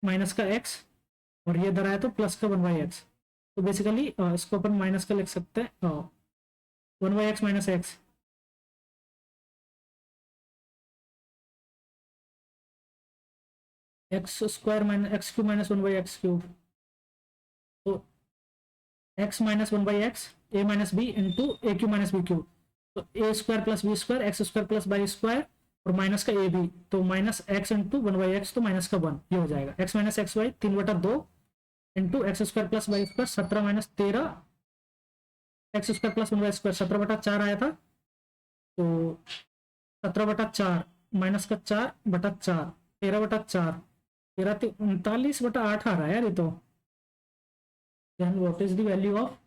माइनस का एक्स, और ये इधर आया तो प्लस का 1/x। तो बेसिकली इसको अपन माइनस का लिख सकते हैं 1/x minus X. X square minus X cube minus 1/x³, तो X minus 1/x A minus B into A cube minus B cube, तो A square plus B square X square plus by square और माइनस का ए बी, तो माइनस एक्स इंटू 1/x, तो माइनस का 1, ये हो जाएगा X minus X Y 3/2 into X square plus by square 17 minus 13 X square plus 1/² 17/4 आया था, तो 17/4 माइनस का 4/4 13/4 13 39/8 आ रहा है यार ये तो। Then what is the value of,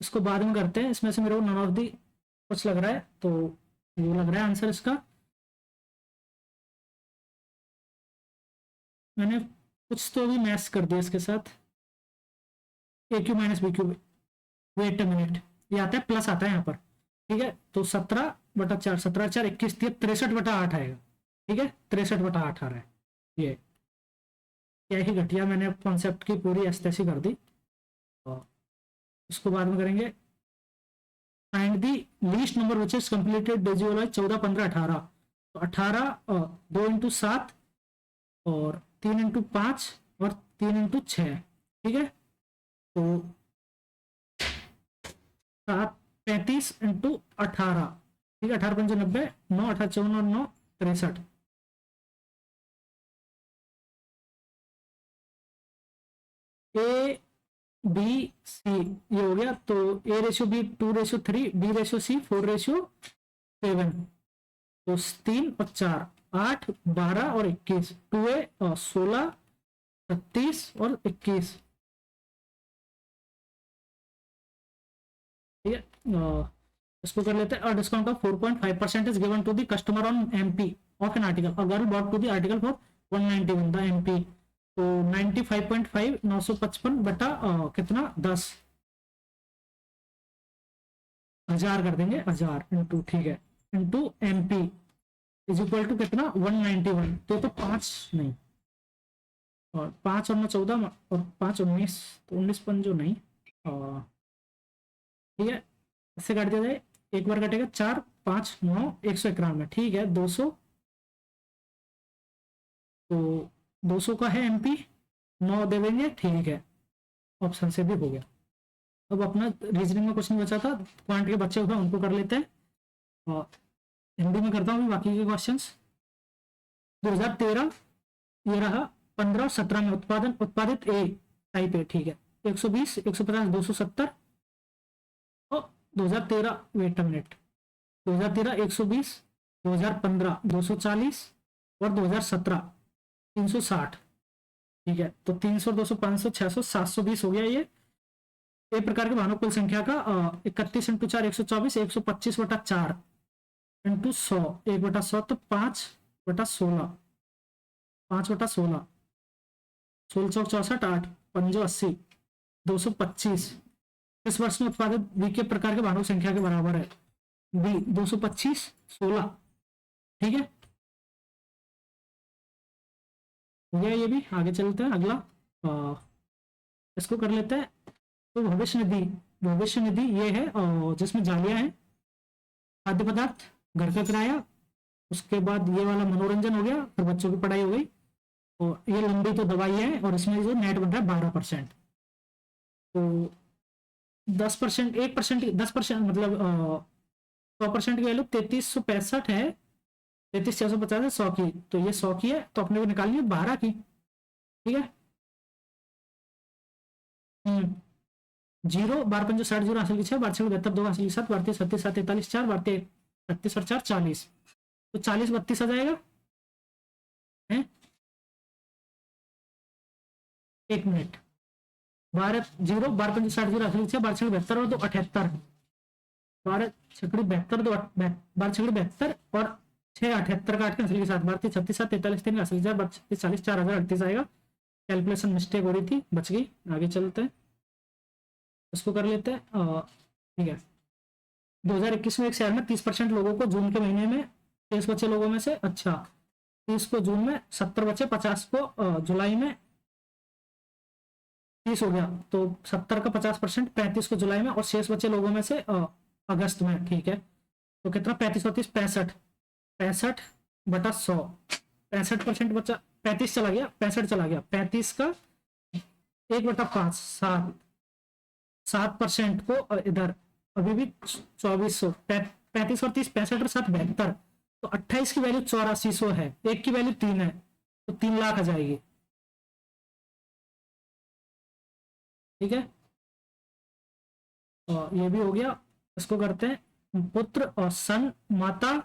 इसको बाद में करते हैं, इसमें से मेरे को नन ऑफ दी कुछ लग रहा है, तो वो लग रहा है आंसर इसका। मैंने कुछ तो अभी मैथ्स कर दिया इसके साथ। A cube minus B cube, wait a minute, ये आता है प्लस आता है यहाँ पर, ठीक है, तो 17/4 17/4 21 63/8 आएगा, ठीक है 63/8 आ रहा है। ये क्या ही घटिया, मैंने कॉन्सेप्ट की पूरी ऐसी कर दी, और उसको बाद में करेंगे। Find the least number which is completed divisible 14 15 18, तो 18 2 इंटू 7 और 3 इंटू 5 और 3 इंटू 6, ठीक है, तो 7 35 इंटू 18, ठीक है 18 5 90 9 18 54 और 9 63। ए बी सी ये हो गया, तो A ratio B 2:3, B ratio C 4:7, तो 3 और 4 8 12 और 21, 2a 16 36 और 21, ठीक है। इसको कर लेते हैं। Discount of 4.5% is given to the customer on MP of an article, a girl bought to the article for 191 the MP, तो 95.5 955 बटा कितना 10 हजार कर देंगे, 1000 इंटू, ठीक है, into MP is equal to कितना 191, तो 5 नहीं, और 5 और 9 14 और 5 19, तो 19 पंजो नहीं, ठीक है इससे काट दिया जाए, एक बार कटेगा 4 5 9 191, ठीक है 200, तो 200 का है एमपी 9 दे देंगे, ठीक है ऑप्शन से भी हो गया। अब अपना रीजनिंग में क्वेश्चन बचा था, क्वांट के बच्चे हुए उनको कर लेते हैं, और हिंदी में करता हूँ बाकी के क्वेश्चंस। 2013 ये रहा 15 और 17 में उत्पादित ए टाइप ए, ठीक है 120 150 270, और 2013 वेट अ मिनट 2013 120 2015 240 और 2017 360, ठीक है, तो 300 200 500 600 720 हो गया ये एक प्रकार के वाहनों कुल संख्या का 31 इंटू 4 124 125/4 इंटू 100 1/100, तो 5/16 5/16 16 चौक 64 8 पंजो 80 225 इस वर्ष में उत्पादित बी के प्रकार के वाहनों की संख्या के बराबर है, बी 225 16, ठीक है हो गया ये भी। आगे चलते हैं अगला, इसको कर लेते हैं। तो भविष्य निधि ये है जिसमें जालियां हैं, खाद्य पदार्थ, घर का किराया, उसके बाद ये वाला मनोरंजन हो गया, फिर बच्चों की पढ़ाई हो गई, और ये लंबी तो दवाई है, और इसमें जो नेट बन रहा है 12%, तो 10% 1% 10% मतलब 100% की वैल्यू 3365 है, 33,650 है 100 की, तो ये 100 की है, तो अपने को निकालनी है 12 की, ठीक है 0 12 5 60 0 हासिल की 6 12 72 2 हासिल की 7 12 37 7 43 4 12 36 और 4 40, तो 40 32 आ जाएगा है। एक मिनट 12 0 12 5 60 0 हासिल की 6 12 72 और 2 78, 12 छकड़ी 72, 12 छकड़ी 72 और 6 78 का 8 के असली के साथ 12 36 7 43 3 का असली 4 32 40 4038 आएगा। कैलकुलेशन मिस्टेक हो रही थी, बच गई। आगे चलते हैं, इसको कर लेते हैं। ठीक है, 2021 में एक शहर में 30% लोगों को जून के महीने में 30 बचे लोगों में से, अच्छा 30 को जून में, 70 बचे, 50 को जुलाई में, 30 हो गया तो 70 का 50%, 35 को जुलाई में और शेष बचे लोगों में से अगस्त में। ठीक है, तो कितना 35 और 30 65, 65 बटा 100, 65% बचा, 35 चला गया, 65 चला गया, 35 का 1/5 7, 7% को इधर अभी भी 2400, 35 और 30 65 और 7 72, तो 28 की वैल्यू 8400 है, एक की वैल्यू 3 है, तो 3 लाख आ जाएगी। ठीक है, और ये भी हो गया। इसको करते हैं पुत्र और सन, माता,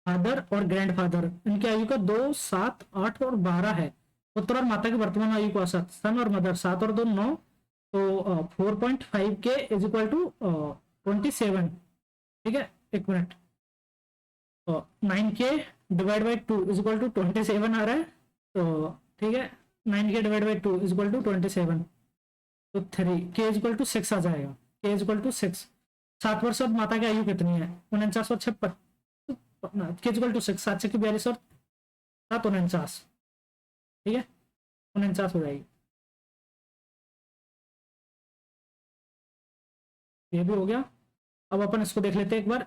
फादर और ग्रैंडफादर, इनकी आयु का 2 7 8 और 12 है। पुत्र और माता की वर्तमान आयु को औसत, सन और मदर 7 और 2 9, तो 4.5 के इज इक्वल टू 27। ठीक है, एक मिनट, तो 9K divide by 2 is equal to 27 आ रहा है, तो ठीक है 9K divide by 2 is equal to 27, तो 3K इज इक्वल टू 6 आ जाएगा। K is equal to 6। 7 वर्ष और माता की आयु कितनी है 49 और 56, K इज इक्वल टू 6, 7 की 42 और 7 49। ठीक है, 49 हो जाएगी। ये भी हो गया। अब अपन इसको देख लेते हैं एक बार।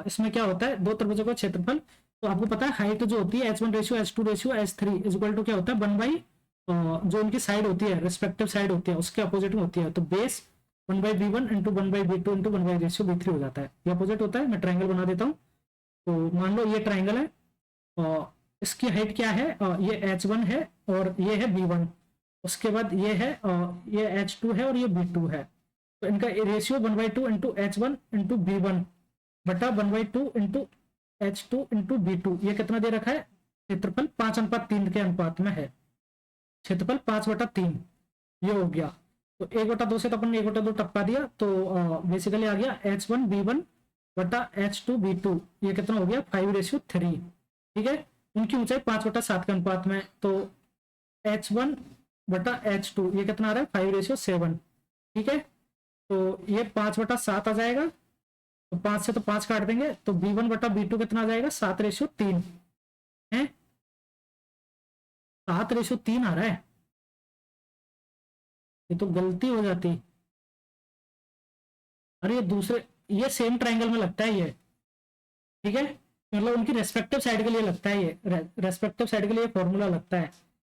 इसमें क्या होता है, दो त्रिभुजों का क्षेत्रफल, तो आपको पता है हाइट जो होती है H1 ratio H2 ratio H3 is equal to क्या होता है 1 बाई जो उनकी साइड होती है, रिस्पेक्टिव साइड होती है उसके अपोजिट में होती है, तो base 1/b1 into 1/b2 into 1/b3 हो जाता है। ये अपोजिट होता है। मैं ट्राइंगल बना देता हूँ, तो मान लो ये ट्राइंगल है और इसकी हाइट क्या है, ये H1 है और ये है B1, उसके बाद ये है ये H2 है और ये B2 है, तो इनका ratio 1/2 into H1 into B1 बटा 1/2 इंटू H2 इंटू B2, ये कितना दे रखा है, क्षेत्रफल 5:3 के अनुपात में है, क्षेत्रफल 5/3, ये हो गया। तो 1/2 से तो अपन ने 1/2 टपका दिया, तो बेसिकली आ गया H1B1 बटा H2B2, ये कितना हो गया 5:3। ठीक है, उनकी ऊंचाई 5/7 के अनुपात में, तो H1 बटा H2 ये कितना आ रहा है 5:7। ठीक है, तो ये 5/7 आ जाएगा, तो 5 से तो 5 काट देंगे, तो B1 बटा B2 कितना आ जाएगा 7:3 है, 7:3 आ रहा है। ये तो गलती हो जाती, अरे ये दूसरे, ये सेम ट्राइंगल में लगता है ये। ठीक है, मतलब उनकी रेस्पेक्टिव साइड के लिए लगता है, ये रेस्पेक्टिव साइड के लिए फॉर्मूला लगता है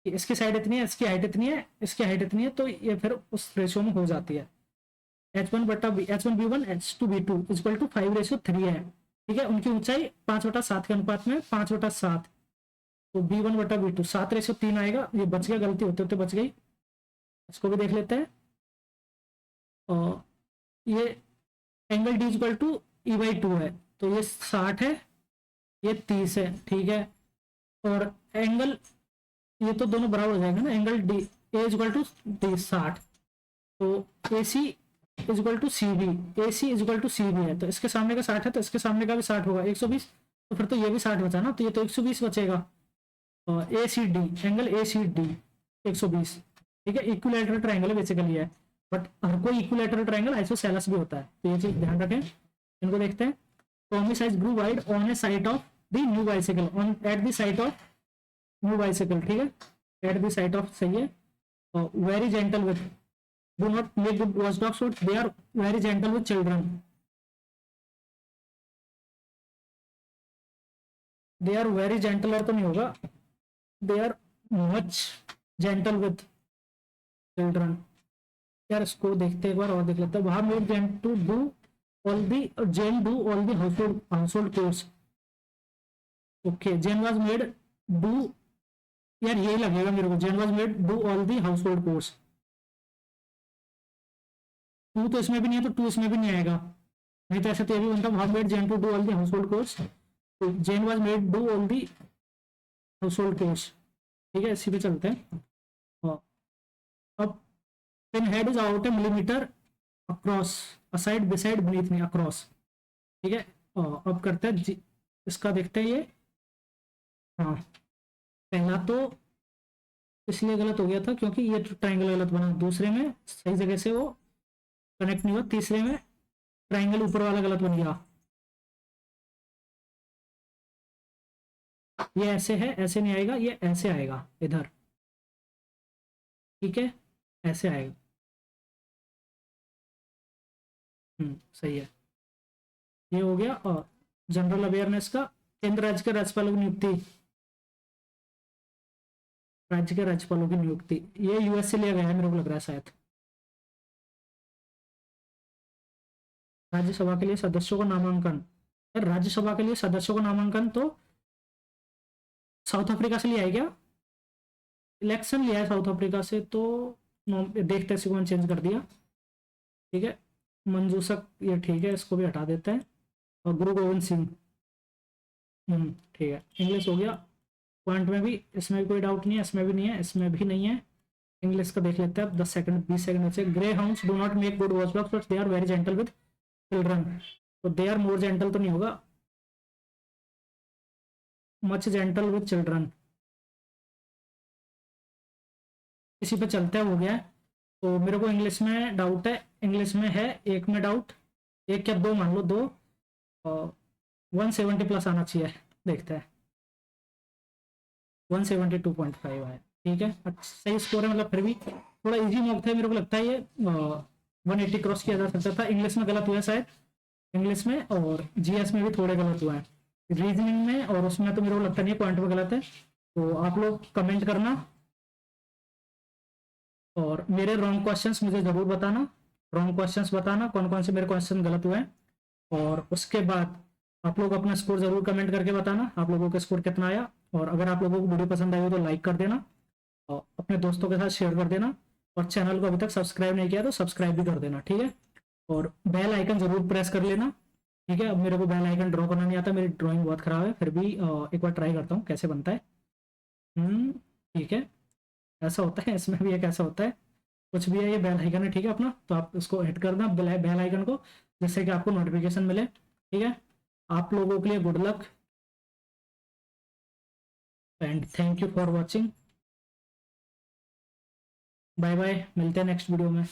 कि इसकी साइड इतनी है, इसकी हाइट इतनी है, इसकी हाइट इतनी है, तो ये फिर उस रेशियो में हो जाती है। H1B1 H2B2 इक्वल टू 5:3 है। ठीक है, उनकी ऊंचाई 5/7 के अनुपात में 5/7, तो B1/B2 7:3 आएगा। ये बच गया, गलती होते होते बच गई। इसको भी देख लेते हैं, और ये angle D equal to E/2 है, तो ये 60 है, ये 30 है। ठीक है, और एंगल ये तो दोनों बराबर हो जाएंगे ना, angle D A equal to 60, तो AC is equal to CV, AC is equal to CV है, तो इसके सामने का 60 है, तो इसके सामने का भी 60 होगा 120, तो फिर तो ये भी 60 बचा ना, तो ये तो 120 बचेगा। और ACD, एंगल ACD 120। ठीक है, इक्विलैटरल ट्रायंगल बेसिकली है, बट हर कोई इक्विलैटरल ट्रायंगल आइसोसेलेस भी होता है, तो ये चीज ध्यान रखें। इनको देखते हैं। Tommy size grew wide on a sight of the new bicycle, on at the sight of new bicycle. ठीक है, एट द साइट ऑफ सही है। Very gentle with, do not make good watchdogs, so they are very gentle with children, they are very gentle, और तो नहीं होगा, they are much gentle with children। यार इसको देखते एक बार और देख लेते हैं। वहां made Jane to do all the, Jane do all the household chores. Okay, Jane was made do, यार यही लगेगा मेरे को, Jane was made do all the household chores. 2 तो इसमें भी नहीं है, तो 2 इसमें भी नहीं आएगा, नहीं तो ऐसे तो ये भी बनता है made Jane to do all the household chores, तो Jane was made do all the household chores. ठीक है, इसी पे चलते हैं। अब pin head is out a millimetre across, aside, beside, beneath नहीं, अक्रॉस। ठीक है, अब करते हैं इसका, देखते हैं ये। हाँ, पहला तो इसलिए गलत हो गया था क्योंकि ये ट्राइंगल गलत बना, दूसरे में सही जगह से वो कनेक्ट नहीं हुआ, तीसरे में ट्राइंगल ऊपर वाला गलत बन गया। ये ऐसे है, ऐसे नहीं आएगा, ये ऐसे आएगा इधर। ठीक है, ऐसे आएगा। सही है। ये हो गया। और जनरल अवेयरनेस का, केंद्र राज्य के राज्यपालों की नियुक्ति, राज्य के राज्यपालों की नियुक्ति, ये यूएस से लिया गया है मेरे को लग रहा है शायद। राज्यसभा के लिए सदस्यों को नामांकन, राज्यसभा के लिए सदस्यों को नामांकन तो साउथ अफ्रीका से लिया है क्या? इलेक्शन लिया है साउथ अफ्रीका से, तो देखते हैं, सिक्वेंस चेंज कर दिया। ठीक है, मंजूसक, ये ठीक है, इसको भी हटा देते हैं। और गुरु गोविंद सिंह, ठीक है, इंग्लिश हो गया। पॉइंट में भी, इसमें भी कोई डाउट नहीं है, इसमें भी नहीं है, इसमें भी नहीं है। इंग्लिश का देख लेते हैं अब, 10 सेकंड 20 सेकंड से। Greyhounds do not make good watch dogs but they are very gentle with children, तो दे आर मोर जेंटल तो नहीं होगा, मच जेंटल विद चिल्ड्रन। इसी पे चलते हो गया है। तो मेरे को इंग्लिश में डाउट है, इंग्लिश में है एक में डाउट, एक या दो मान लो, दो। 170 प्लस आना चाहिए, देखते हैं। 172.5 है, ठीक है, अच्छा सही स्कोर है, मतलब फिर भी थोड़ा इजी मॉक था, मेरे को लगता है ये 180 क्रॉस किया जा सकता था। इंग्लिश में गलत हुआ है शायद, इंग्लिश में, और जीएस में भी थोड़े गलत हुआ है, रीजनिंग में और उसमें तो मेरे को लगता नहीं है पॉइंट में गलत है। तो आप लोग कमेंट करना, और मेरे रॉन्ग क्वेश्चंस मुझे जरूर बताना, रॉन्ग क्वेश्चंस बताना कौन कौन से मेरे क्वेश्चन गलत हुए हैं। और उसके बाद आप लोग अपना स्कोर जरूर कमेंट करके बताना, आप लोगों का स्कोर कितना आया। और अगर आप लोगों को वीडियो पसंद आई हो तो लाइक कर देना, और अपने दोस्तों के साथ शेयर कर देना, और चैनल को अभी तक सब्सक्राइब नहीं किया तो सब्सक्राइब भी कर देना, ठीक है। और बेल आइकन जरूर प्रेस कर लेना, ठीक है। अब मेरे को बेल आइकन ड्रॉ करना नहीं आता, मेरी ड्राइंग बहुत खराब है, फिर भी एक बार ट्राई करता हूँ कैसे बनता है। ठीक है, ऐसा होता है, इसमें भी एक ऐसा होता है, कुछ भी है, ये बेल आइकन है, ठीक है अपना, तो आप इसको हिट कर देना बेल आइकन को, जिससे कि आपको नोटिफिकेशन मिले, ठीक है। आप लोगों के लिए good luck and thank you for watching. Bye bye, मिलते हैं नेक्स्ट वीडियो में।